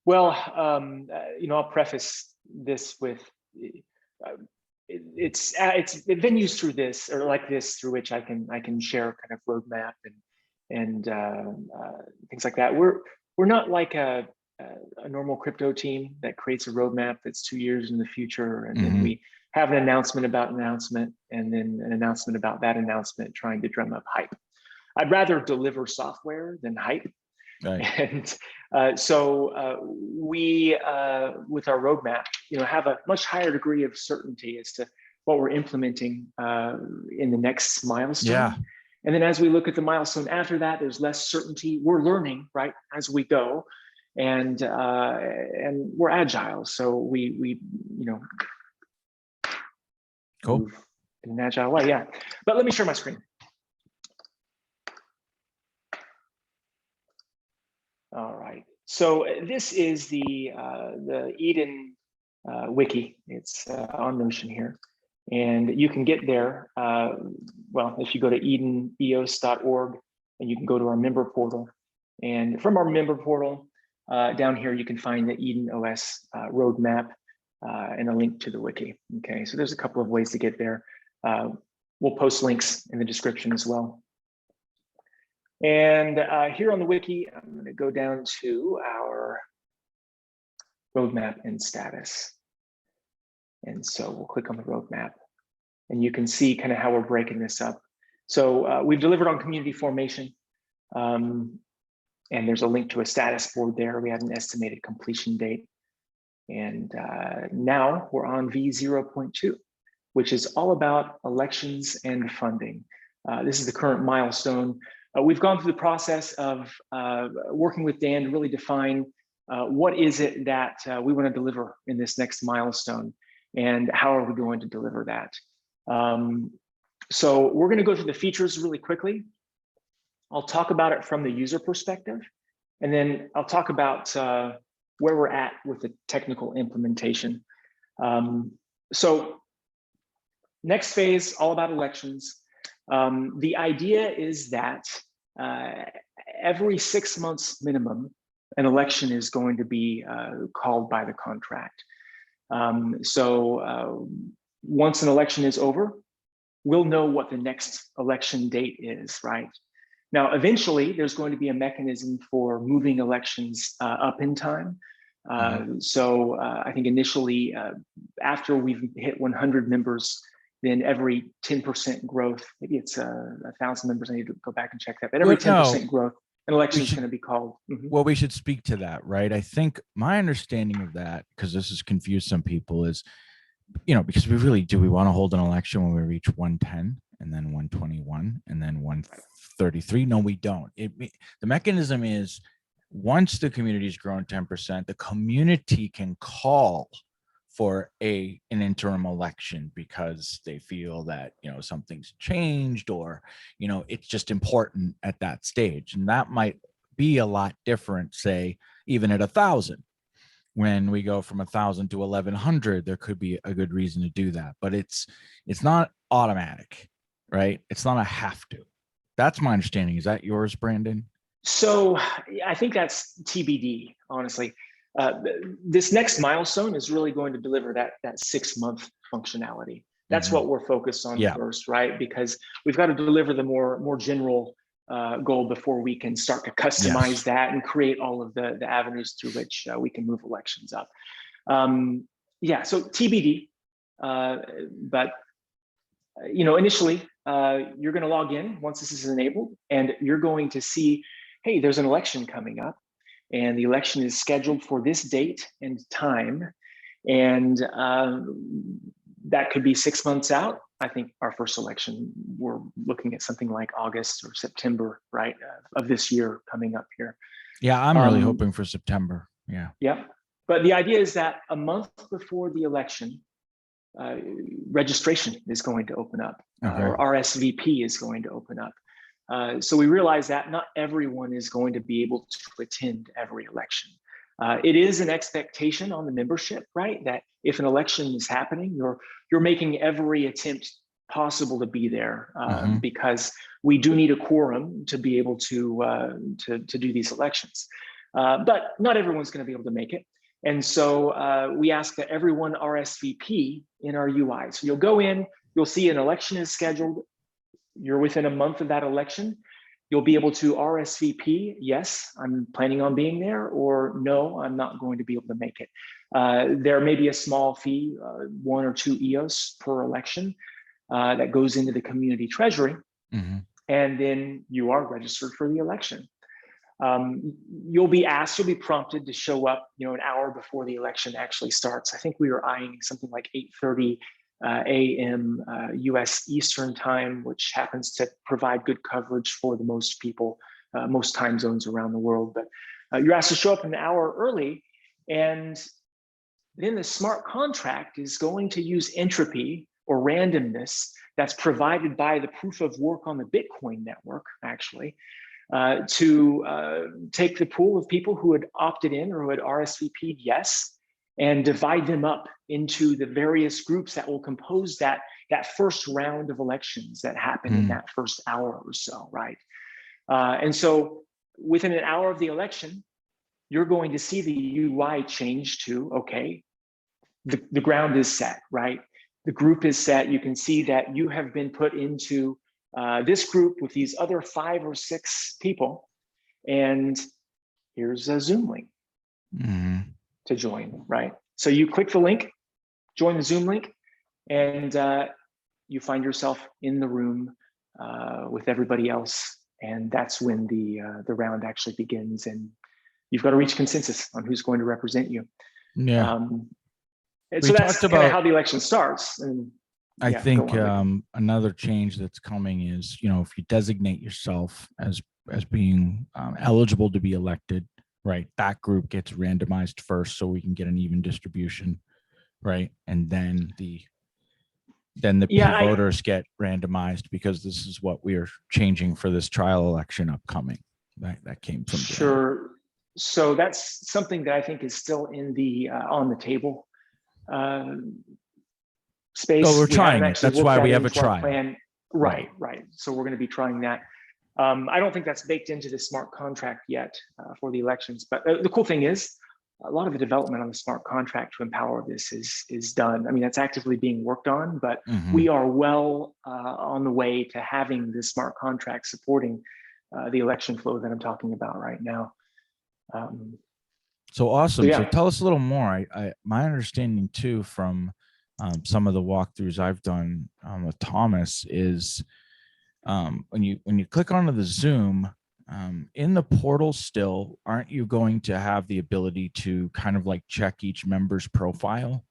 Well, I'll preface this with it's venues through this, or like this, through which I can share kind of roadmap and things like that. We're not like a normal crypto team that creates a roadmap that's 2 years in the future, and then we have an announcement about an announcement, and then an announcement about that announcement, trying to drum up hype. I'd rather deliver software than hype. Right. And so we, with our roadmap, have a much higher degree of certainty as to what we're implementing in the next milestone. Yeah. And then as we look at the milestone after that, there's less certainty. We're learning, right, as we go, and we're agile. So we cool, move in an agile way. Yeah. But let me share my screen. All right, so this is the Eden wiki. It's on Notion here, and you can get there. Well, if you go to edeneos.org, and you can go to our member portal, and from our member portal down here, you can find the Eden OS roadmap and a link to the wiki. Okay, so there's a couple of ways to get there. We'll post links in the description as well. And here on the wiki, I'm going to go down to our roadmap and status. And so we'll click on the roadmap, and you can see kind of how we're breaking this up. So we've delivered on community formation, and there's a link to a status board there. We have an estimated completion date. And now we're on V0.2, which is all about elections and funding. This is the current milestone. We've gone through the process of working with Dan to really define what is it that we want to deliver in this next milestone, and how are we going to deliver that. So we're going to go through the features really quickly. I'll talk about it from the user perspective, and then I'll talk about where we're at with the technical implementation. So Next phase, all about elections. The idea is that every 6 months minimum, an election is going to be called by the contract. Once an election is over, we'll know what the next election date is, right? Now, eventually, there's going to be a mechanism for moving elections up in time. I think initially, after we've hit 100 members, then every 10% growth, maybe it's 1,000 members, I need to go back and check that, but every 10% growth, an election is going to be called. Well, we should speak to that, right? I think my understanding of that, because this has confused some people, is, because we want to hold an election when we reach 110 and then 121 and then 133? No, we don't. The mechanism is, once the community's grown 10%, the community can call for an interim election because they feel that something's changed, or it's just important at that stage. And that might be a lot different, say, even at 1,000. When we go from 1,000 to 1,100, there could be a good reason to do that, but it's not automatic, right? It's not a have to. That's my understanding. Is that yours, Brandon? So I think that's TBD, honestly. This next milestone is really going to deliver that 6-month functionality. That's what we're focused on first, right? Because we've got to deliver the more general goal before we can start to customize that and create all of the avenues through which we can move elections up. So TBD, but initially you're going to log in once this is enabled, and you're going to see, hey, there's an election coming up, and the election is scheduled for this date and time, and that could be 6 months out. I think our first election, we're looking at something like August or September, right, of this year coming up here. Yeah, I'm really hoping for September. Yeah. Yeah. But the idea is that a month before the election, registration is going to open up, or RSVP is going to open up. So we realize that not everyone is going to be able to attend every election. It is an expectation on the membership, right, that if an election is happening, you're making every attempt possible to be there, because we do need a quorum to be able to do these elections. But not everyone's going to be able to make it. And so we ask that everyone RSVP in our UI. So you'll go in, you'll see an election is scheduled. You're within a month of that election. You'll be able to RSVP, yes, I'm planning on being there, or no, I'm not going to be able to make it. There may be a small fee, 1 or 2 EOS per election, that goes into the community treasury, and then you are registered for the election. You'll be prompted to show up, an hour before the election actually starts. I think we were eyeing something like 8:30 a.m. US Eastern time, which happens to provide good coverage for the most people, most time zones around the world. But you're asked to show up an hour early, and then the smart contract is going to use entropy or randomness that's provided by the proof of work on the Bitcoin network, actually, to take the pool of people who had opted in or who had RSVP'd yes, and divide them up into the various groups that will compose that first round of elections that happen in that first hour or so, right? And so within an hour of the election, you're going to see the UI change to, okay, the ground is set, right? The group is set. You can see that you have been put into this group with these other 5 or 6 people, and here's a Zoom link to join, right? So you click the link, join the Zoom link, and you find yourself in the room with everybody else, and that's when the round actually begins, and you've got to reach consensus on who's going to represent you. Yeah. And so that's kind of how the election starts. And I think another change that's coming is, if you designate yourself as being eligible to be elected, right, that group gets randomized first so we can get an even distribution, right? And then the voters get randomized, because this is what we're changing for this trial election upcoming. That came from Sure. So that's something that I think is still in the on the table. space. So we're We haven't trying it. actually That's why worked we that have a into our trial. plan. Right, right. So we're going to be trying that. I don't think that's baked into the smart contract yet for the elections. But the cool thing is, a lot of the development on the smart contract to empower this is done. I mean, that's actively being worked on, but we are well on the way to having the smart contract supporting the election flow that I'm talking about right now. So awesome. yeah. So tell us a little more. My understanding too from some of the walkthroughs I've done with Thomas is when you click onto the Zoom in the portal still, aren't you going to have the ability to kind of like check each member's profile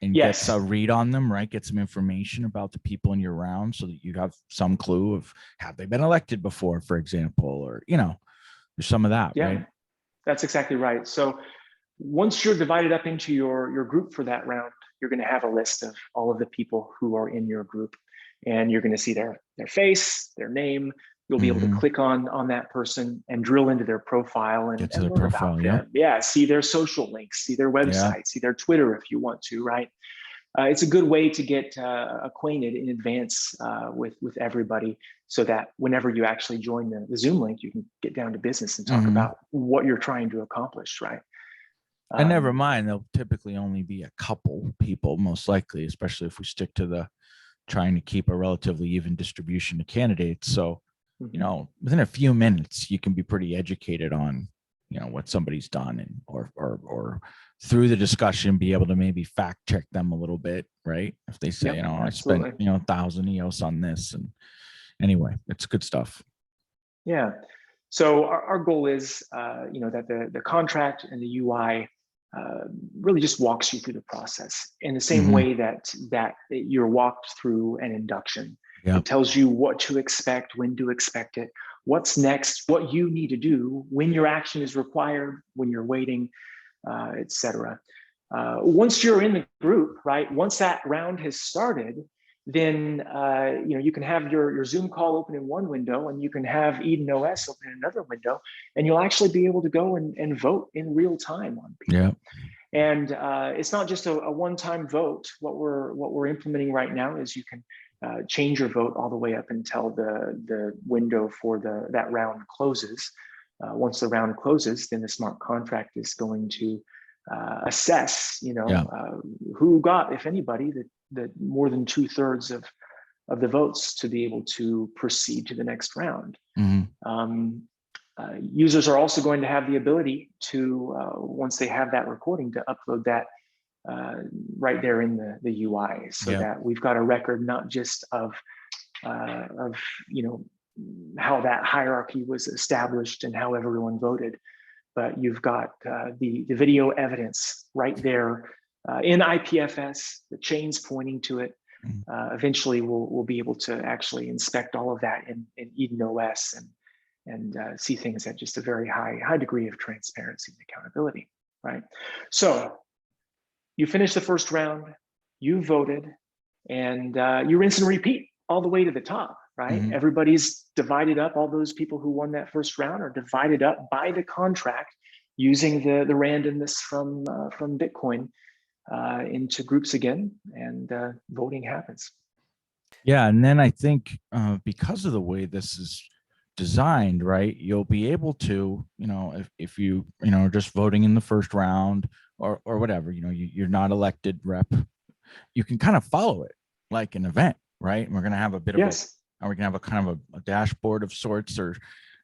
and Yes. get a read on them, right? Get some information about the people in your round so that you have some clue of have they been elected before, for example, or, you know, there's some of that, Yeah, right? that's exactly right. So once you're divided up into your group for that round, you're going to have a list of all of the people who are in your group, and you're going to see their face, their name. You'll be able to click on that person and drill into their profile and Get to their learn profile. about Yeah. them. Yeah, see their social links, see their website, see their Twitter if you want to, right? It's a good way to get acquainted in advance with everybody, so that whenever you actually join the Zoom link, you can get down to business and talk about what you're trying to accomplish, right? And never mind, there'll typically only be a couple people, most likely, especially if we stick to the trying to keep a relatively even distribution of candidates. So, you know, within a few minutes, you can be pretty educated on, you know, what somebody's done, and or through the discussion, be able to maybe fact check them a little bit, right? If they say, you know, absolutely. I spent, you know, 1,000 EOS on this, and anyway, it's good stuff. Yeah. So our goal is, you know, that the contract and the UI really just walks you through the process in the same way that you're walked through an induction. It tells you what to expect, when to expect it, what's next, what you need to do, when your action is required, when you're waiting, etc. Once you're in the group, right? Once that round has started, then you know, you can have your Zoom call open in one window, and you can have EOS open in another window, and you'll actually be able to go and vote in real time on people. Yeah. And it's not just a one-time vote. What we're implementing right now is you can change your vote all the way up until the window for that round closes. Once the round closes, then the smart contract is going to assess, you know, who got, if anybody, the more than 2/3 of the votes to be able to proceed to the next round. Users are also going to have the ability to, once they have that recording, to upload that right there in the UI, so that we've got a record not just of you know, how that hierarchy was established and how everyone voted, but you've got the video evidence right there in IPFS, the chains pointing to it. Eventually, we'll be able to actually inspect all of that in EOS and see things at just a very high degree of transparency and accountability, right? So you finish the first round, you voted, and you rinse and repeat all the way to the top, right? Everybody's divided up. All those people who won that first round are divided up by the contract using the randomness from Bitcoin into groups again, and voting happens. Yeah, and then I think because of the way this is designed, right, you'll be able to, you know, if you know, just voting in the first round or whatever, you know, you're not elected rep, you can kind of follow it like an event, right? And we're going to have a bit of a, we're going to have a kind of a dashboard of sorts, or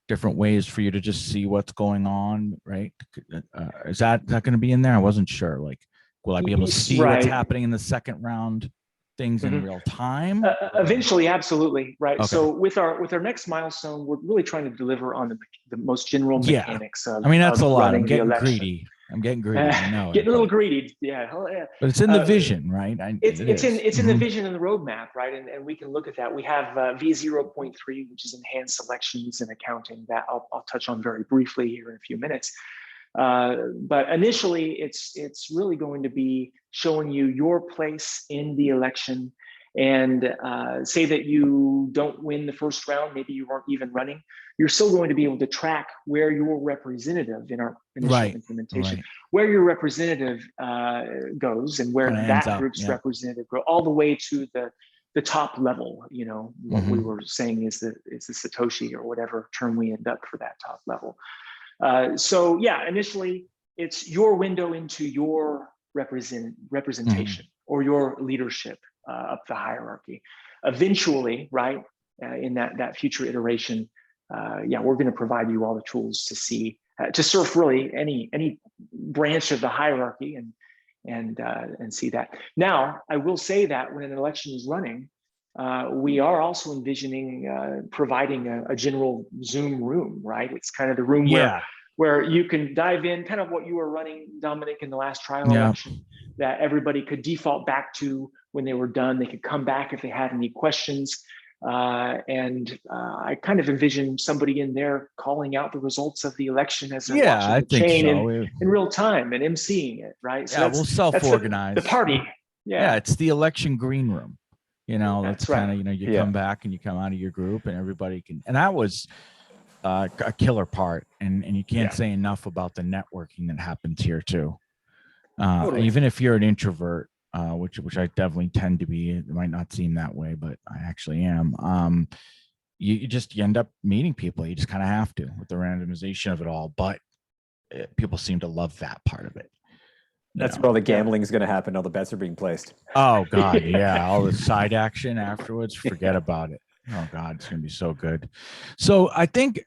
different ways for you to just see what's going on, right? Is that going to be in there? I wasn't sure. Like, will I be able to see what's happening in the second round, things in real time? Eventually, absolutely, right. Okay. So with our next milestone, we're really trying to deliver on the most general mechanics of, I mean, that's of a lot. I'm getting greedy. I know. Getting a little greedy, yeah. But it's in the vision, right? It's in the vision and the roadmap, right? And we can look at that. We have V0.3, which is enhanced selections and accounting, that I'll touch on very briefly here in a few minutes. But initially, it's really going to be showing you your place in the election and say that you don't win the first round, maybe you weren't even running, you're still going to be able to track where your representative in our initial implementation, where your representative goes and where that group's representative goes, all the way to the top level, you know, what we were saying is the Satoshi or whatever term we end up for that top level. So yeah, initially it's your window into your representation or your leadership up the hierarchy. Eventually, right, in that future iteration, yeah, we're going to provide you all the tools to see, to surf really any branch of the hierarchy and see that. Now, I will say that when an election is running, we are also envisioning providing a general Zoom room, right? It's kind of the room where you can dive in, kind of what you were running, Dominic, in the last trial election, that everybody could default back to when they were done. They could come back if they had any questions. I kind of envision somebody in there calling out the results of the election as they're watching the chain in real time and emceeing it, right? So we'll self-organize. The party. Yeah, it's the election green room. You know, that's kind of, you know, you come back and you come out of your group and everybody can, and that was a killer part. And you can't say enough about the networking that happens here too. Totally. Even if you're an introvert, which I definitely tend to be, it might not seem that way, but I actually am. You end up meeting people. You just kind of have to with the randomization of it all. But people seem to love that part of it. That's where all the gambling is going to happen. All the bets are being placed. Oh God, yeah. All the side action afterwards, forget about it. Oh God, it's going to be so good. So I think,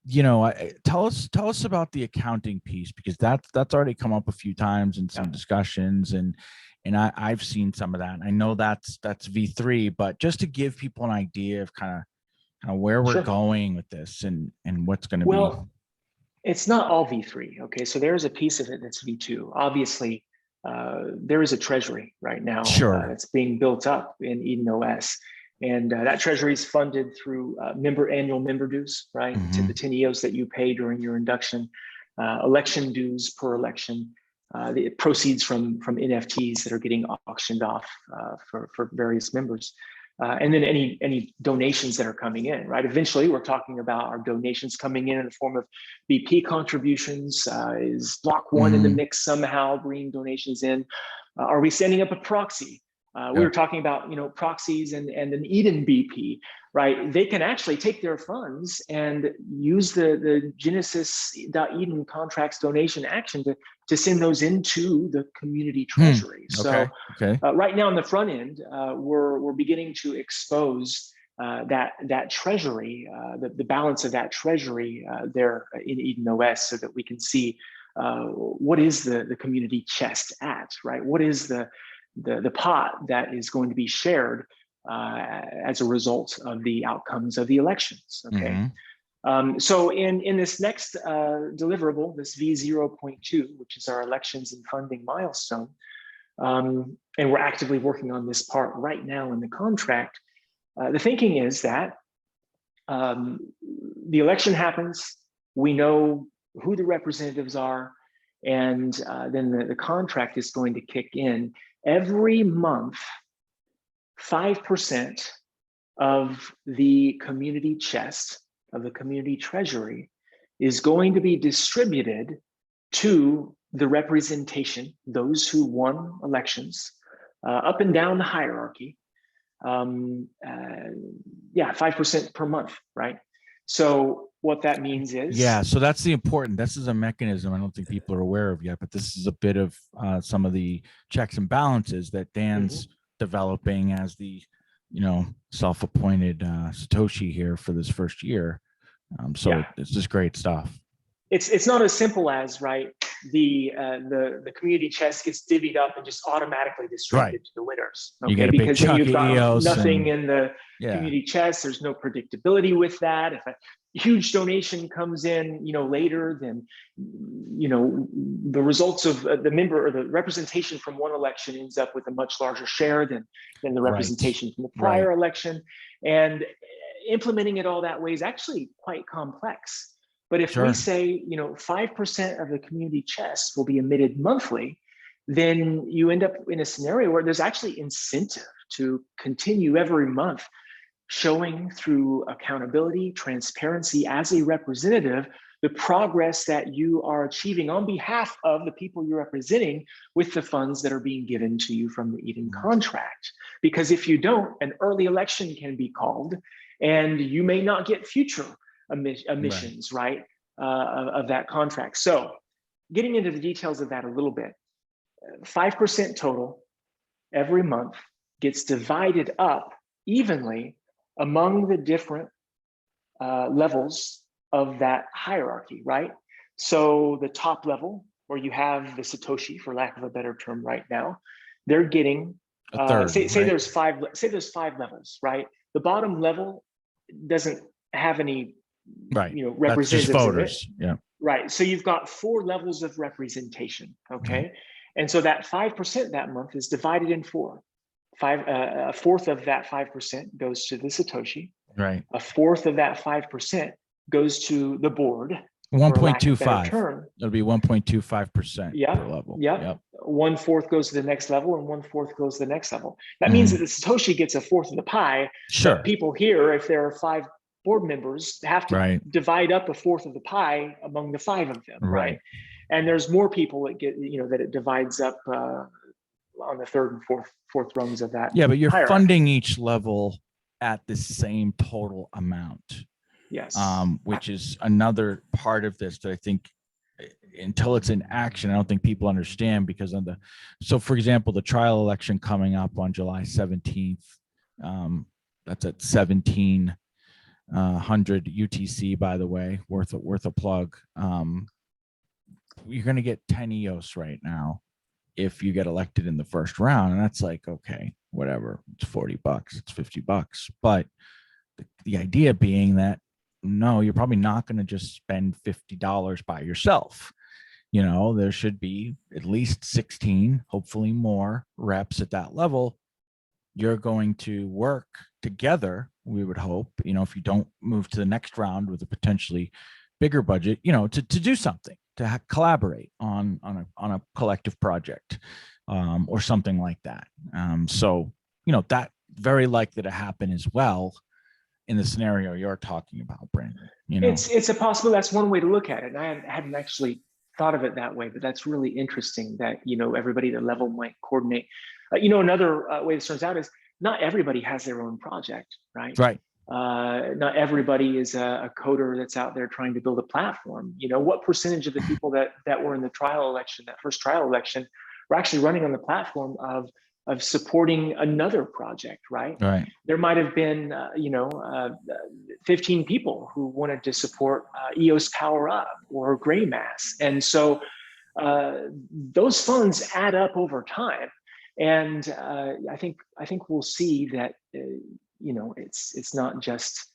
you know, tell us about the accounting piece, because that's already come up a few times in some discussions, and I've seen some of that. I know that's V3, but just to give people an idea of kind of where we're going with this and what's going to be. It's not all V3. Okay, so there's a piece of it that's V2. Obviously, there is a treasury right now that's being built up in EOS. And that treasury is funded through annual member dues, right? To the 10 EOS that you pay during your induction, election dues per election, the proceeds from NFTs that are getting auctioned off for various members. And then any donations that are coming in, right? Eventually, we're talking about our donations coming in the form of BP contributions. Is Block One in the mix somehow, bringing donations in? Are we setting up a proxy? We were talking about, you know, proxies and an Eden BP, right? They can actually take their funds and use the Genesis.Eden contracts donation action to send those into the community treasury. So right now on the front end, we're beginning to expose that treasury, the balance of that treasury there in EOS, so that we can see what is the community chest at, right? What is the pot that is going to be shared as a result of the outcomes of the elections. Okay. So in this next deliverable, this V0.2, which is our elections and funding milestone, and we're actively working on this part right now in the contract. The thinking is that the election happens, we know who the representatives are, and then the contract is going to kick in. Every month, 5% of the community chest, of the community treasury, is going to be distributed to the representation, those who won elections, up and down the hierarchy. 5% per month, right? So what that means is, so that's the important, this is a mechanism I don't think people are aware of yet, but this is a bit of some of the checks and balances that Dan's developing as the, you know, self-appointed Satoshi here for this first year. It's just great stuff. It's not as simple as, right, the community chest gets divvied up and just automatically distributed to the winners. Okay, you get a big chunk you've got EOS nothing in the community chest. There's no predictability with that. If a huge donation comes in, you know, later, then, you know, the results of the member or the representation from one election ends up with a much larger share than the representation from the prior election. And implementing it all that way is actually quite complex. But if we say, you know, 5% of the community chest will be emitted monthly, then you end up in a scenario where there's actually incentive to continue every month showing through accountability, transparency as a representative, the progress that you are achieving on behalf of the people you're representing with the funds that are being given to you from the Eden contract. Because if you don't, an early election can be called and you may not get future emissions, right, of that contract. So getting into the details of that a little bit, 5% total every month gets divided up evenly among the different levels of that hierarchy, right? So the top level, where you have the Satoshi, for lack of a better term right now, they're getting a third, say right? there's five levels, right? The bottom level doesn't have any representatives. That's just voters. Yeah. Right. So you've got 4 levels of representation. Okay. And so that 5% that month is divided in 4. A fourth of that 5% goes to the Satoshi. Right. A fourth of that 5% goes to the board. 1.25. It'll be 1.25% per level. Yep. 1/4 goes to the next level, and 1/4 goes to the next level. That means that the Satoshi gets a fourth of the pie. Sure. But people here, if there are 5 board members, have to divide up a fourth of the pie among the 5 of them. Right. And there's more people that get, that it divides up on the third and fourth rungs of that. Yeah, but you're hierarchy. funding each level at the same total amount. Yes. Which is another part of this that I think until it's in action, I don't think people understand, because so for example, the trial election coming up on July 17th, that's at 1700 UTC, by the way, worth a plug. You're going to get 10 EOS right now if you get elected in the first round. And that's like, okay, whatever, it's $40, it's $50. But the idea being that, no, you're probably not going to just spend $50 by yourself. There should be at least 16, hopefully more reps at that level. You're going to work together, we would hope, if you don't move to the next round with a potentially bigger budget, to do something, to collaborate on a collective project, or something like that. So that very likely to happen as well in the scenario you're talking about, Brandon. It's a possibility. That's one way to look at it. And I hadn't actually thought of it that way, but that's really interesting that, everybody at the level might coordinate. Another way this turns out is not everybody has their own project, right? Right. Not everybody is a coder that's out there trying to build a platform. What percentage of the people that were in the trial election, that first trial election, were actually running on the platform of supporting another project, right? Right. There might have been, 15 people who wanted to support EOS Power Up or Gray Mass. And so those funds add up over time. And I think we'll see that, it's not just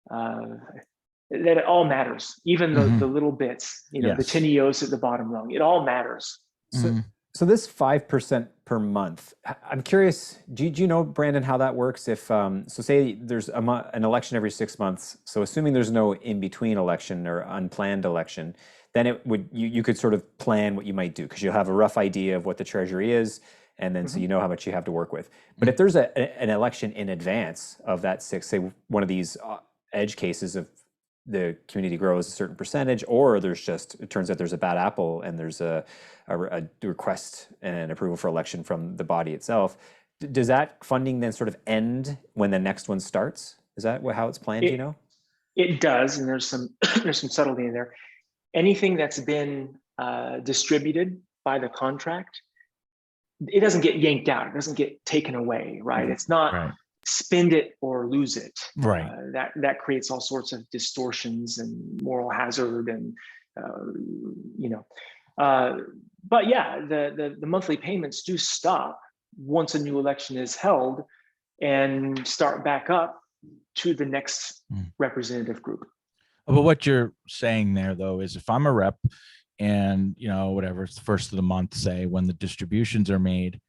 that it all matters, even the little bits, the 10 EOS at the bottom rung, it all matters. So this 5% per month, I'm curious, do you know, Brandon, how that works? If so say there's an election every 6 months, so assuming there's no in-between election or unplanned election, then it would you could sort of plan what you might do, because you'll have a rough idea of what the treasury is, and then so you know how much you have to work with. But if there's an election in advance of that 6, say one of these edge cases of the community grows a certain percentage, or it turns out there's a bad apple and there's a request and approval for election from the body itself, does that funding then sort of end when the next one starts? Is that how it's planned? It does, and there's some subtlety in there. Anything that's been distributed by the contract, it doesn't get yanked out. It doesn't get taken away, right? It's not spend it or lose it. Right. That creates all sorts of distortions and moral hazard, and but yeah, the monthly payments do stop once a new election is held and start back up to the next representative group. But what you're saying there, though, is if I'm a rep and, whatever, it's the first of the month, say, when the distributions are made,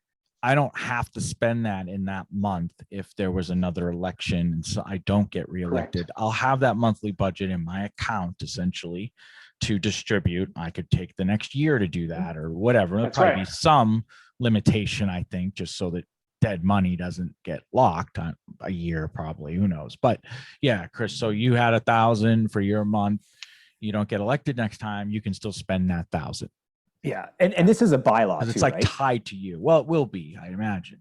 I don't have to spend that in that month if there was another election and so I don't get reelected. Correct. I'll have that monthly budget in my account, essentially, to distribute. I could take the next year to do that or whatever. There'll probably be some limitation, I think, just so that dead money doesn't get locked on a year, probably, who knows. But yeah, Chris, so you had 1,000 for your month. You don't get elected next time, you can still spend that 1,000. Yeah. And this is a bylaw Because too, it's like right? tied to you. Well, it will be, I imagine.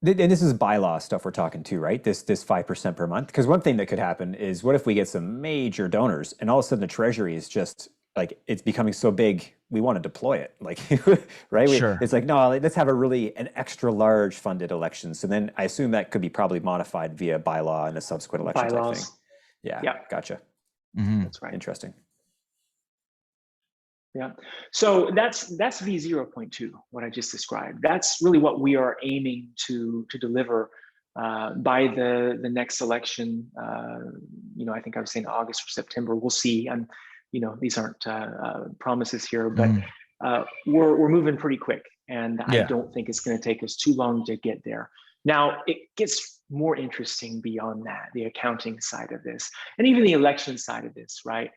And this is bylaw stuff we're talking too, right? This 5% per month. Because one thing that could happen is, what if we get some major donors and all of a sudden the treasury is just like, it's becoming so big, we want to deploy it, like, right? Sure. It's like, no, let's have an extra large funded election. So then I assume that could be probably modified via bylaw and a subsequent election type thing. Yeah. Gotcha. Mm-hmm. That's right. Interesting. Yeah. So that's V0.2, what I just described. That's really what we are aiming to deliver by the next election. I think I was saying August or September. We'll see. And these aren't promises here, but we're moving pretty quick, and I don't think it's going to take us too long to get there. Now it gets more interesting beyond that, the accounting side of this, and even the election side of this, right?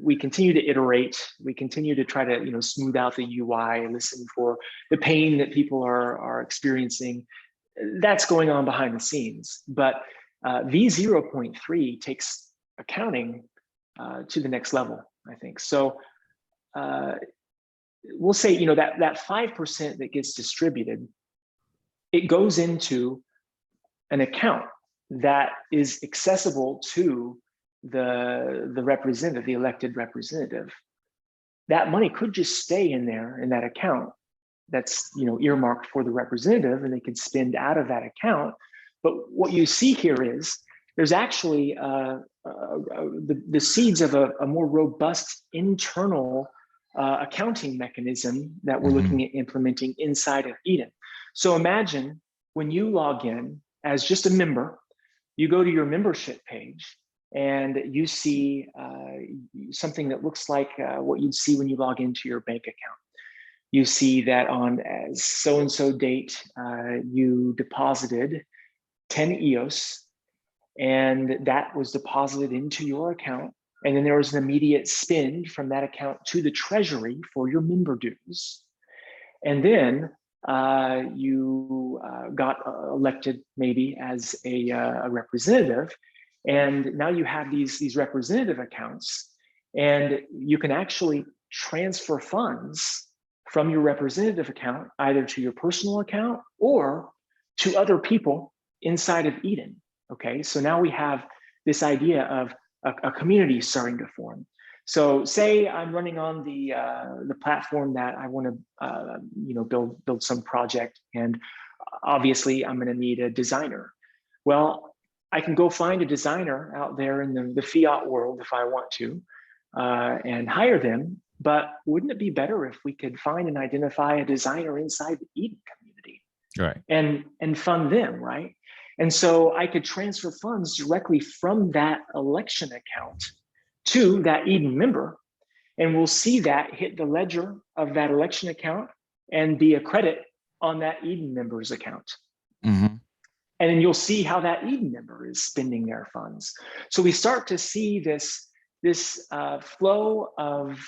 We continue to iterate. We continue to try to smooth out the UI, listen for the pain that people are experiencing. That's going on behind the scenes. But V0.3 takes accounting to the next level, I think. So we'll say that 5% that gets distributed, it goes into an account that is accessible to the representative, the elected representative. That money could just stay in there in that account that's earmarked for the representative, and they could spend out of that account. But what you see here is there's actually the seeds of a more robust internal accounting mechanism that we're looking at implementing inside of Eden. So imagine when you log in as just a member, you go to your membership page, and you see something that looks like what you'd see when you log into your bank account. You see that on so-and-so date, you deposited 10 EOS, and that was deposited into your account. And then there was an immediate spend from that account to the treasury for your member dues. And then you got elected maybe as a representative. And now you have these representative accounts, and you can actually transfer funds from your representative account either to your personal account or to other people inside of Eden. Okay, so now we have this idea of a community starting to form. So say I'm running on the platform that I want to build some project, and obviously I'm going to need a designer. Well, I can go find a designer out there in the fiat world if I want to, and hire them. But wouldn't it be better if we could find and identify a designer inside the Eden community, right, and fund them, right? And so I could transfer funds directly from that election account to that Eden member, and we'll see that hit the ledger of that election account and be a credit on that Eden member's account. And then you'll see how that Eden member is spending their funds. So we start to see this flow of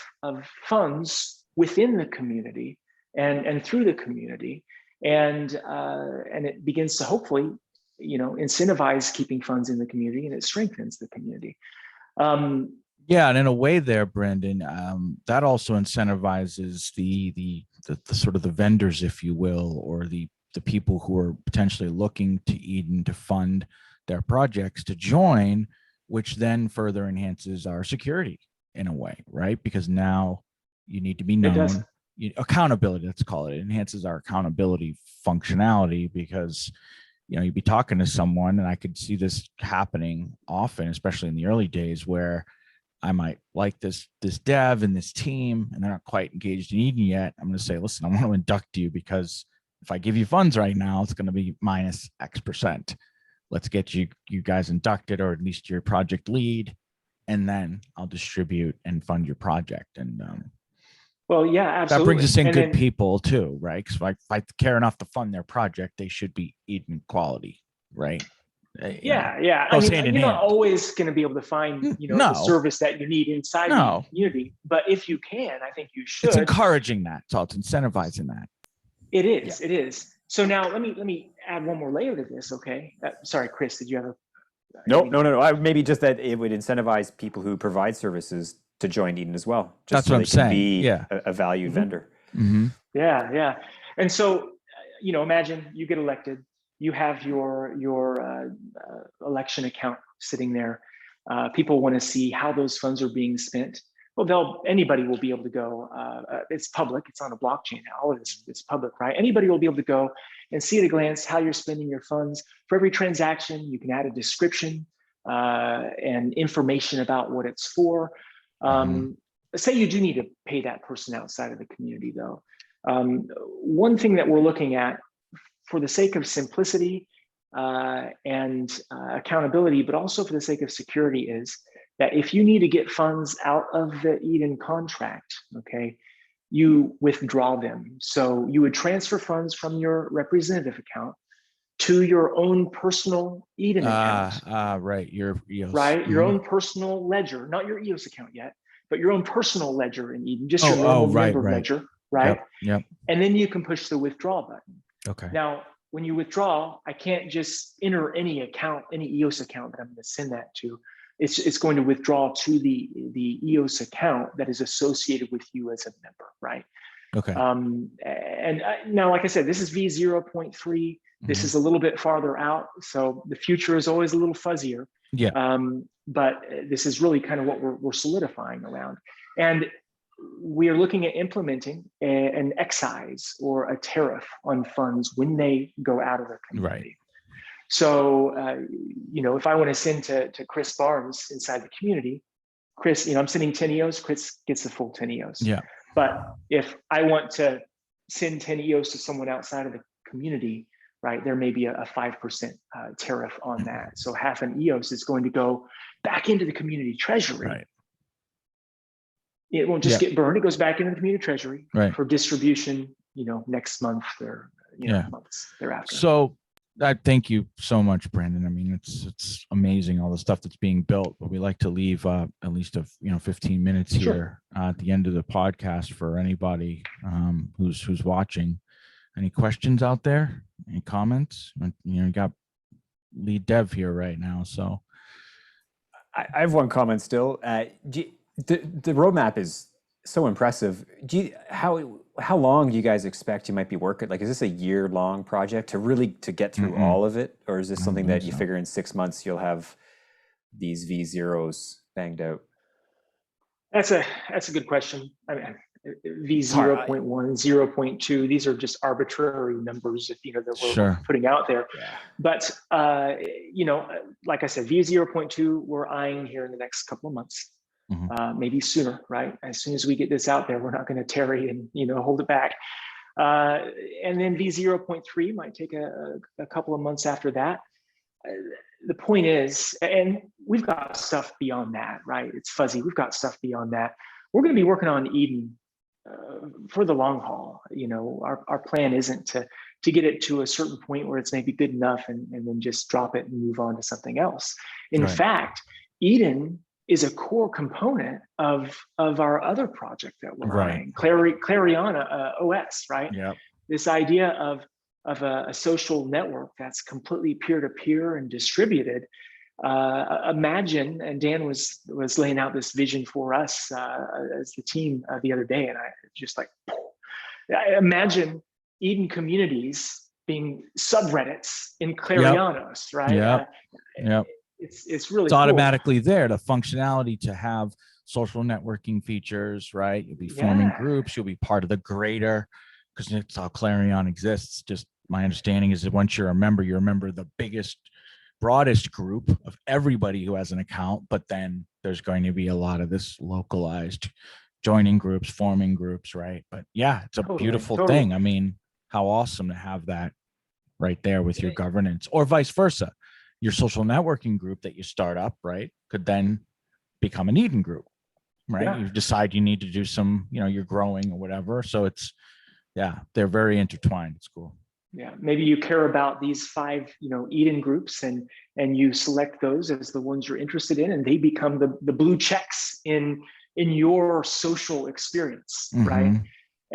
funds within the community and through the community, and it begins to hopefully incentivize keeping funds in the community, and it strengthens the community. Yeah, and in a way there, Brandon, that also incentivizes the sort of the vendors, if you will, or the people who are potentially looking to Eden to fund their projects to join, which then further enhances our security in a way, right? Because now you need to be known. Accountability, let's call it. It enhances our accountability functionality, because you'd be talking to someone, and I could see this happening often, especially in the early days, where I might like this dev and this team, and they're not quite engaged in Eden yet. I'm going to say, listen, I want to induct you, because if I give you funds right now, it's going to be minus X%. Let's get you guys inducted, or at least your project lead, and then I'll distribute and fund your project. And well, yeah, absolutely. That brings us in good people too, right? Because if I care enough to fund their project, they should be Eden quality, right? Yeah. I mean, you're not always going to be able to find, the service that you need inside the community, but if you can, I think you should. It's encouraging that, so it's incentivizing that. It is. It is. So now let me add one more layer to this. Okay. Sorry, Chris. Did you have a? No. Maybe just that it would incentivize people who provide services to join Eden as well. Just That's so what I'm they can saying. be Yeah. a valued vendor. Mm-hmm. Yeah. And so, imagine you get elected. You have your election account sitting there. People want to see how those funds are being spent. Well, anybody will be able to go. It's public. It's on a blockchain. All of this it's public, right? Anybody will be able to go and see at a glance how you're spending your funds. For every transaction, you can add a description and information about what it's for. Say you do need to pay that person outside of the community, though. One thing that we're looking at, for the sake of simplicity and accountability, but also for the sake of security, is that if you need to get funds out of the Eden contract, okay, you withdraw them. So you would transfer funds from your representative account to your own personal Eden account. Right. Your EOS. Right. Your own personal ledger, not your EOS account yet, but your own personal ledger in Eden, just your normal member ledger, right? Yep. And then you can push the withdraw button. Okay. Now, when you withdraw, I can't just enter any account, any EOS account that I'm going to send that to. It's going to withdraw to the EOS account that is associated with you as a member, right? Okay. And now, like I said, this is V0.3. This is a little bit farther out, so the future is always a little fuzzier. Yeah. But this is really kind of what we're solidifying around. And we are looking at implementing an excise or a tariff on funds when they go out of the community. Right. So, if I want to send to Chris Barnes inside the community, Chris, I'm sending 10 EOS, Chris gets the full 10 EOS. Yeah. But if I want to send 10 EOS to someone outside of the community, right, there may be a 5% tariff on that. So half an EOS is going to go back into the community treasury. Right. It won't just get burned. It goes back into the community treasury for distribution, next month or months thereafter. So I thank you so much, Brandon. I mean, it's amazing all the stuff that's being built, but we like to leave at least 15 minutes here at the end of the podcast for anybody who's watching. Any questions out there? Any comments? You got lead dev here right now, so I have one comment still. The roadmap is so impressive. How long do you guys expect you might be working? Like, is this a year-long project to get through all of it, or is this something that you figure in 6 months you'll have these V0s banged out? That's a good question. I mean, V0.1, 0.2, these are just arbitrary numbers that we're putting out there. Yeah. But like I said, V0.2 we're eyeing here in the next couple of months. Maybe sooner, right? As soon as we get this out there, we're not going to tarry and hold it back. And then V0.3 might take a couple of months after that. The point is, and we've got stuff beyond that, right? It's fuzzy. We've got stuff beyond that. We're going to be working on Eden for the long haul. Our plan isn't to get it to a certain point where it's maybe good enough and then just drop it and move on to something else. In fact, Eden is a core component of our other project that we're running, Clariana OS, right? Yeah. This idea of a social network that's completely peer-to-peer and distributed. Imagine, and Dan was laying out this vision for us as the team the other day, and I just imagine Eden communities being subreddits in Clarianos, right? Yeah. It's really it's cool. Automatically there, the functionality to have social networking features, right? You'll be forming groups, you'll be part of the greater, because it's how Clarion exists. Just my understanding is that once you're a member of the biggest, broadest group of everybody who has an account, but then there's going to be a lot of this localized joining groups, forming groups, right? But yeah, it's a beautiful thing. I mean, how awesome to have that right there with your governance, or vice versa. Your social networking group that you start up, right, could then become an Eden group, right? Yeah. You decide you need to do some, you're growing or whatever. So they're very intertwined. It's cool. Yeah, maybe you care about these 5, Eden groups, and you select those as the ones you're interested in, and they become the blue checks in your social experience, right?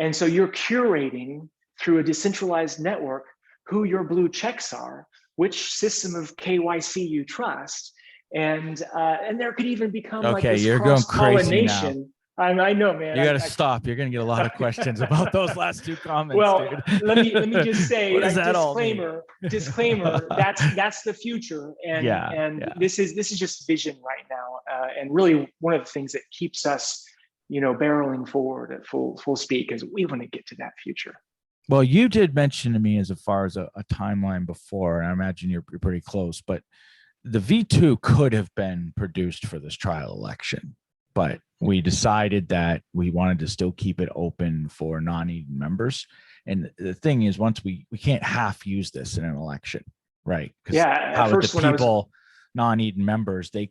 And so you're curating through a decentralized network who your blue checks are, which system of KYC you trust, and there could even become like Okay, this you're going crazy now. cross-pollination. I know, man. You got to stop. You're going to get a lot of questions about those last two comments. Well, dude. let me just say, what does that disclaimer, disclaimer. That's the future, and this is just vision right now, and really one of the things that keeps us, barreling forward at full speed, because we want to get to that future. Well, you did mention to me as far as a timeline before, and I imagine you're pretty close, but the V2 could have been produced for this trial election, but we decided that we wanted to still keep it open for non-Eden members. And the thing is, once we can't half use this in an election, right? Because at first, the people, non-Eden members, they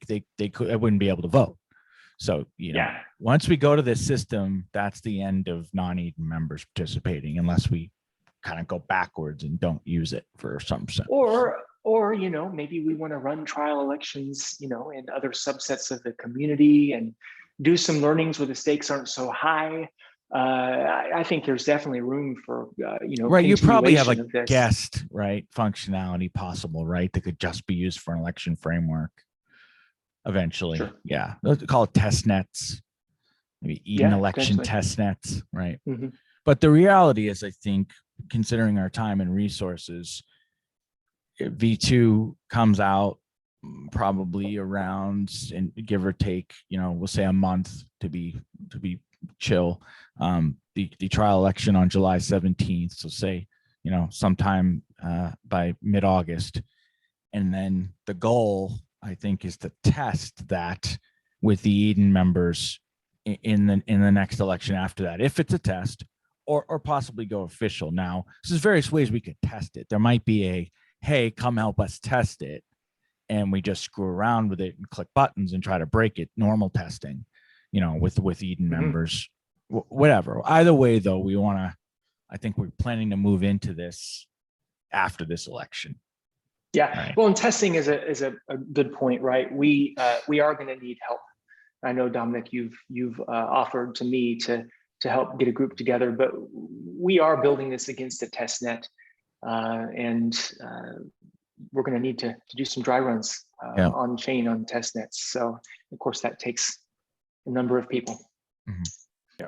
wouldn't be able to vote. So, once we go to this system, that's the end of non-Eden members participating, unless we kind of go backwards and don't use it for some sense. Or maybe we want to run trial elections, in other subsets of the community and do some learnings where the stakes aren't so high. I think there's definitely room for, right. You probably have a guest, right, functionality possible, right, that could just be used for an election framework eventually. Sure. Yeah. They'll call it test nets, maybe Eden election test nets, right? Mm-hmm. But the reality is, I think, considering our time and resources, V2 comes out probably around, and give or take, we'll say a month to be chill. The trial election on July 17th. So say, sometime by mid-August. And then the goal, I think, is to test that with the Eden members in the next election after that, if it's a test, or possibly go official. Now, there's various ways we could test it. There might be a, hey, come help us test it, and we just screw around with it and click buttons and try to break it. Normal testing, with Eden members, whatever. Either way, though, I think we're planning to move into this after this election. Yeah. Right. Well, and testing is a good point, right? We are going to need help. I know, Dominic, you've offered to me to help get a group together, but we are building this against a test net, and we're going to need to do some dry runs on chain on test nets. So, of course, that takes a number of people. Mm-hmm. Yeah.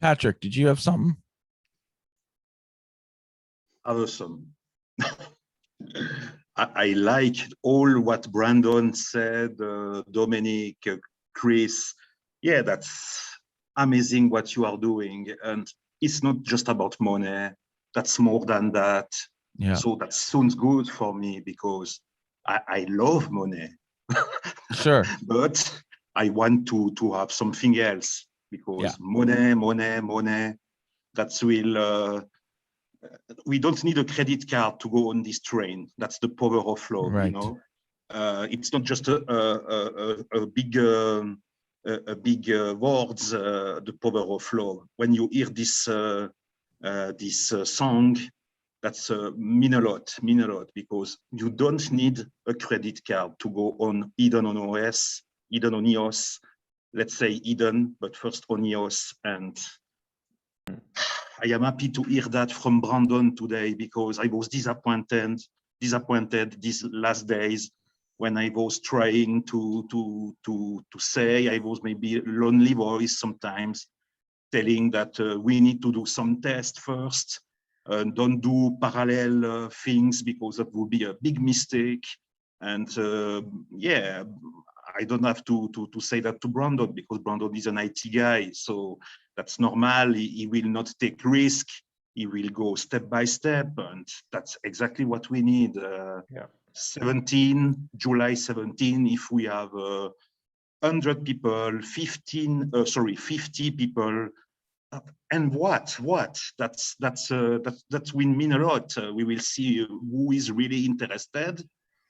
Patrick, did you have something? Awesome. I like all what Brandon said, Dominic, Chris. Yeah, that's amazing what you are doing. And it's not just about money. That's more than that. Yeah. So that sounds good for me, because I love money. Sure. But I want to have something else, because money, that's will... we don't need a credit card to go on this train. That's the power of love, right. It's not just a big words, the power of love. When you hear this song, that's mean a lot, because you don't need a credit card to go on Eden on OS, Eden on EOS. Let's say Eden, but first on EOS. And I am happy to hear that from Brandon today, because I was disappointed these last days when I was trying to say, I was maybe a lonely voice sometimes, telling that we need to do some tests first, don't do parallel things, because that would be a big mistake. And I don't have to say that to Brandon, because Brandon is an IT guy, so that's normal. He will not take risk. He will go step by step, and that's exactly what we need. July 17, if we have 100 people, 50 people, and what? That will mean a lot. We will see who is really interested,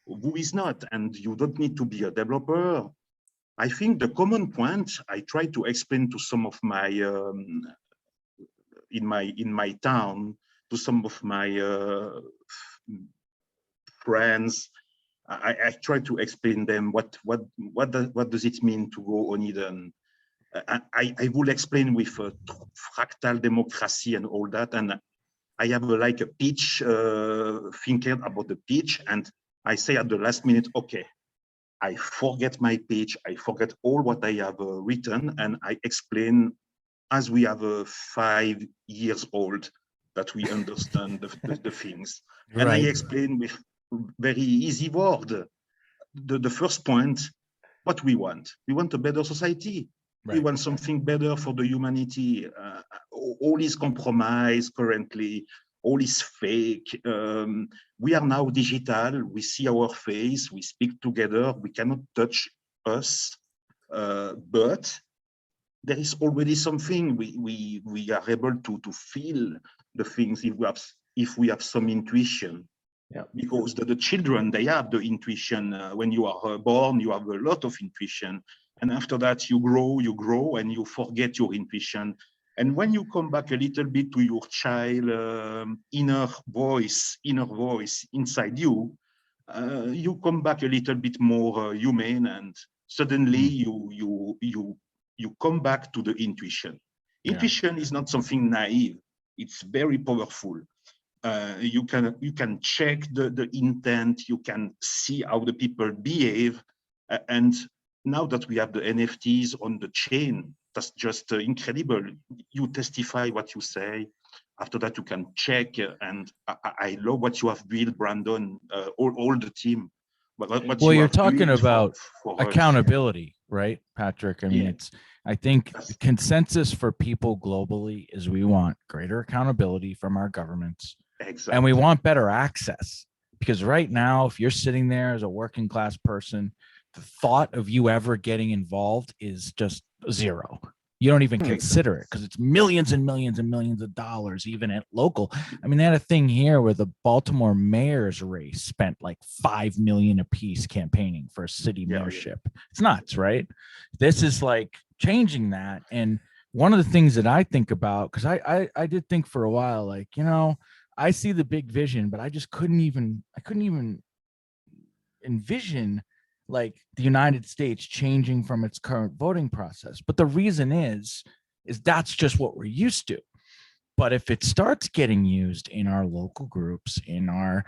who is not, and you don't need to be a developer. I think the common point I try to explain to some of my in my town, to some of my friends, I try to explain them what does it mean to go on Eden. I will explain with fractal democracy and all that, and I have like a pitch, thinking about the pitch, and I say at the last minute, okay, I forget my pitch, I forget all what I have written, and I explain as we have 5 years old that we understand the things. Right. And I explain with very easy word. The first point, what we want a better society. We want something better for the humanity. All is compromise currently, all is fake. We are now digital, we see our face, we speak together, we cannot touch us, but there is already something. We are able to feel the things if we have some intuition. Yeah. Because the children, they have the intuition. When you are born, you have a lot of intuition. And after that, you grow, and you forget your intuition. And when you come back a little bit to your child inner voice inside you, you come back a little bit more human, and suddenly you come back to the intuition. Intuition is not something naive. It's very powerful. You can check the intent, you can see how the people behave, and now that we have the NFTs on the chain, that's just incredible. You testify what you say. After that, you can check, and I love what you have built, Brandon, all the team. What Well, you you're have talking built about for us. accountability, right, Patrick? I mean, I think Yes. the consensus for people globally is we want greater accountability from our governments. Exactly. And we want better access, because right now, if you're sitting there as a working class person, the thought of you ever getting involved is just zero. You don't even consider it, because it's millions and millions and millions of dollars, even at local. I mean, they had a thing here where the Baltimore mayor's race spent like $5 million a piece campaigning for a city mayorship. It's nuts, right? This is like changing that. And one of the things that I think about, because I did think for a while, like, I see the big vision, but I couldn't even envision like the United States changing from its current voting process. But the reason is that's just what we're used to. But if it starts getting used in our local groups, in our,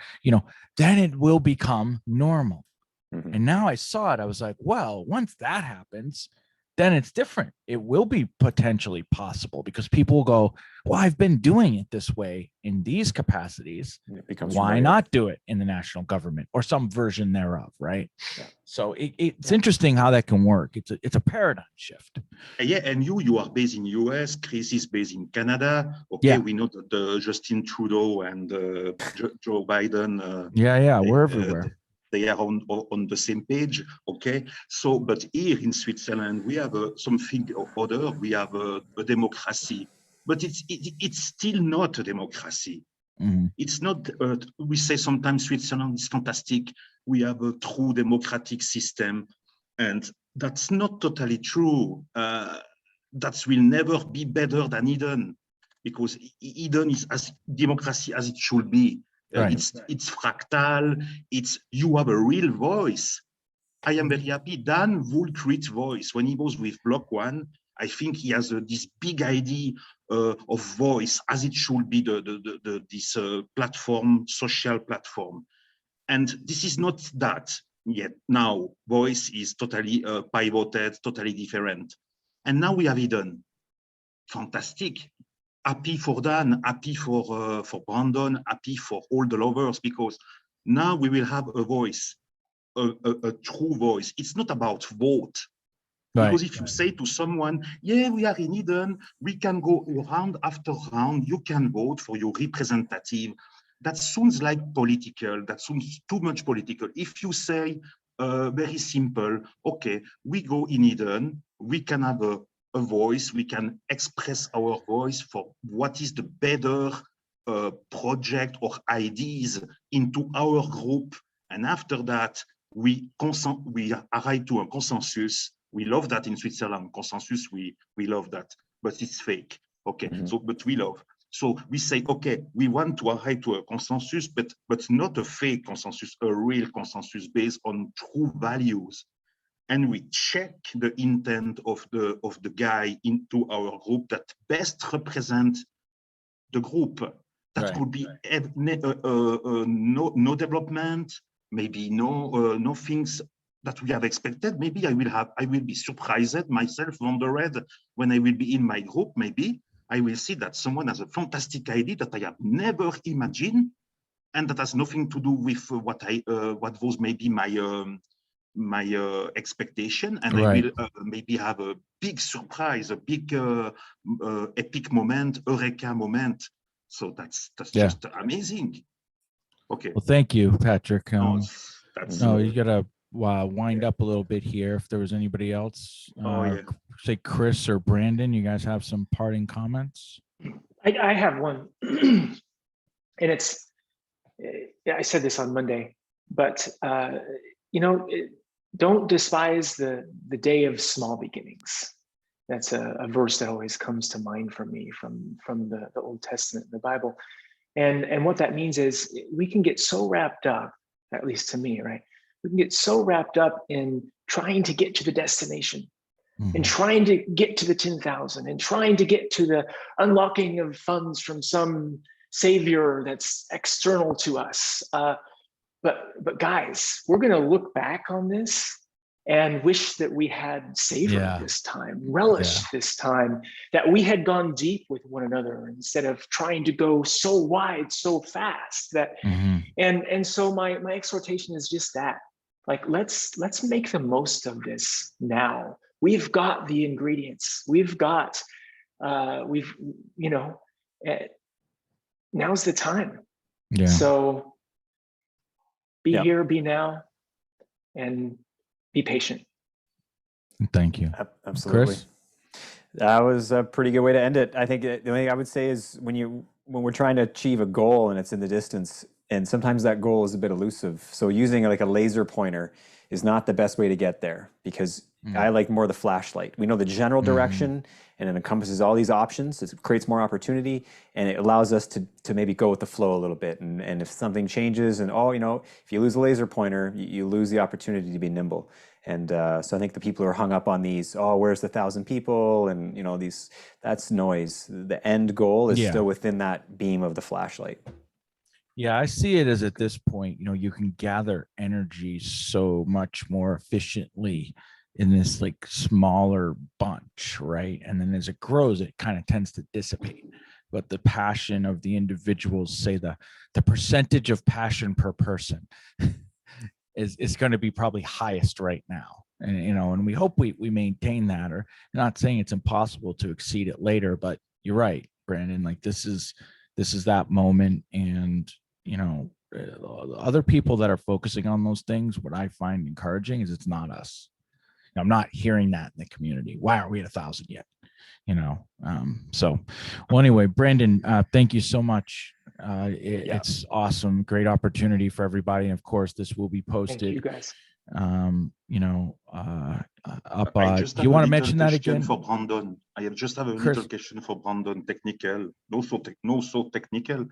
then it will become normal. Mm-hmm. And now I saw it, I was like, well, once that happens, then it's different. It will be potentially possible, because people will go, well, I've been doing it this way in these capacities. Why not do it in the national government or some version thereof, right? Yeah. So it's interesting how that can work. It's a paradigm shift. Yeah, and you are based in US, Chris is based in Canada. Okay, we know that Justin Trudeau and Joe Biden. We're everywhere. They are on the same page, okay? So, but here in Switzerland, we have something other. We have a democracy, but it's still not a democracy. Mm-hmm. It's not. We say sometimes Switzerland is fantastic. We have a true democratic system, and that's not totally true. That will never be better than Eden, because Eden is as democracy as it should be. Right. It's fractal. You have a real voice. I am very happy. Dan would create voice when he was with Block One. I think he has this big idea of voice as it should be. This platform, social platform, and this is not that yet. Now voice is totally pivoted, totally different, and now we have Eden. Fantastic. Happy for Dan, happy for Brandon, happy for all the lovers, because now we will have a voice, a true voice. It's not about vote. Right. Because if you say to someone, yeah, we are in Eden, we can go round after round, you can vote for your representative. That sounds like political, that sounds too much political. If you say very simple, okay, we go in Eden, we can have a voice, we can express our voice for what is the better project or ideas into our group. And after that, we arrive to a consensus. We love that in Switzerland, consensus, we love that, but it's fake. Okay, so, but we love. So we say, okay, we want to arrive to a consensus, but not a fake consensus, a real consensus based on true values. And we check the intent of the guy into our group that best represent the group, that could be no development, maybe no things that we have expected. Maybe I will be surprised myself, wondered when I will be in my group. Maybe I will see that someone has a fantastic idea that I have never imagined, and that has nothing to do with what was maybe my expectation, and I will maybe have a big surprise, a big epic moment, eureka moment. So that's just amazing. Okay. Well, thank you, Patrick. No, you gotta wind up a little bit here. If there was anybody else, say Chris or Brandon, you guys have some parting comments? I have one, and it's, I said this on Monday, but don't despise the day of small beginnings. That's a verse that always comes to mind for me from the Old Testament, the Bible. And what that means is we can get so wrapped up, at least to me, right? We can get so wrapped up in trying to get to the destination, and trying to get to the 10,000, and trying to get to the unlocking of funds from some savior that's external to us. But guys, we're going to look back on this and wish that we had savored this time, relished this time, that we had gone deep with one another instead of trying to go so wide, so fast. That and so my exhortation is just that. Like, let's make the most of this now. We've got the ingredients. We've got now's the time. Yeah. So be here, be now, and be patient. Thank you. Absolutely. Chris? That was a pretty good way to end it. I think the only thing I would say is when we're trying to achieve a goal and it's in the distance, and sometimes that goal is a bit elusive. So using like a laser pointer is not the best way to get there, because I like more the flashlight. We know the general direction, and it encompasses all these options. It creates more opportunity, and it allows us to maybe go with the flow a little bit. And if something changes, and if you lose a laser pointer, you lose the opportunity to be nimble. And so I think the people who are hung up on these, where's the 1,000 people, and that's noise. The end goal is still within that beam of the flashlight. Yeah, I see it as at this point, you can gather energy so much more efficiently in this like smaller bunch, right? And then as it grows, it kind of tends to dissipate. But the passion of the individuals, say the percentage of passion per person is going to be probably highest right now. And and we hope we maintain that. Or not saying it's impossible to exceed it later, but you're right, Brandon. Like this is that moment, and other people that are focusing on those things, what I find encouraging is it's not us. I'm not hearing that in the community. Why aren't we at 1,000 yet? So well, anyway, Brandon, thank you so much. It's awesome. Great opportunity for everybody. And of course, this will be posted. Thank you guys. Do you want to mention that again? For Brandon, I just have a little question for Brandon, technical, no so technical.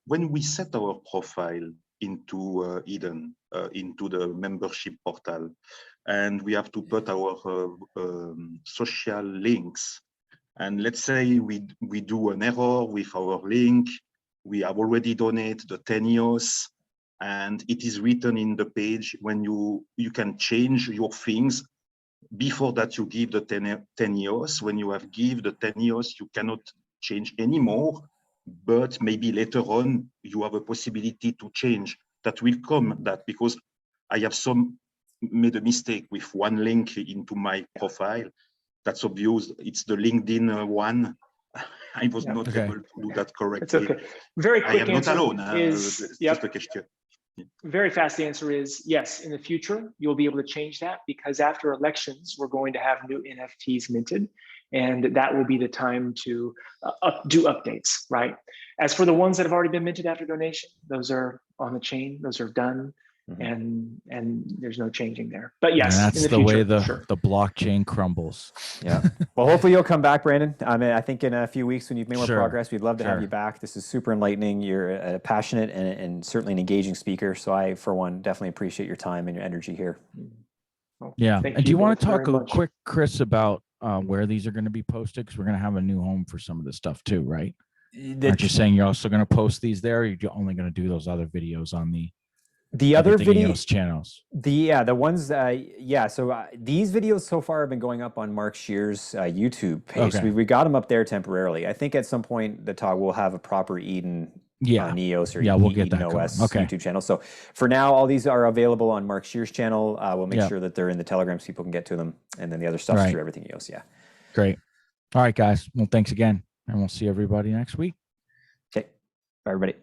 When we set our profile into Eden, into the membership portal, and we have to put our social links, and let's say we do an error with our link, we have already donated the 10 EOS, and it is written in the page when you can change your things. Before that, you give the 10 EOS. When you have give the 10 EOS, you cannot change anymore, but maybe later on, you have a possibility to change. That will come, that because I have made a mistake with one link into my profile. That's obvious. It's the LinkedIn one. I was not able to do that correctly. It's okay. Very quick I am answer not alone. is just a question. Very fast answer is yes. In the future, you'll be able to change that, because after elections, we're going to have new NFTs minted, and that will be the time to do updates, right? As for the ones that have already been minted after donation, those are on the chain, those are done. And there's no changing there. But yes, and that's in the the future, way the blockchain crumbles. Yeah. Well, hopefully you'll come back, Brandon. I mean, I think in a few weeks when you've made more progress, we'd love to have you back. This is super enlightening. You're a passionate and certainly an engaging speaker. So I, for one, definitely appreciate your time and your energy here. Well, and do you want to talk a quick, Chris, about where these are going to be posted? Because we're going to have a new home for some of this stuff too, right? Aren't you saying you're also going to post these there, or you're only going to do those other videos on the other video EOS channels? the ones so these videos so far have been going up on Mark Shear's YouTube page. Okay. We got them up there temporarily. I think at some point the talk will have a proper Eden on EOS or we'll get Eden that OS going. YouTube channel. So for now, all these are available on Mark Shear's channel. We'll make sure that they're in the Telegram so people can get to them, and then the other stuff's through Everything EOS. Great. All right, guys. Well, thanks again, and we'll see everybody next week. Okay. Bye, everybody.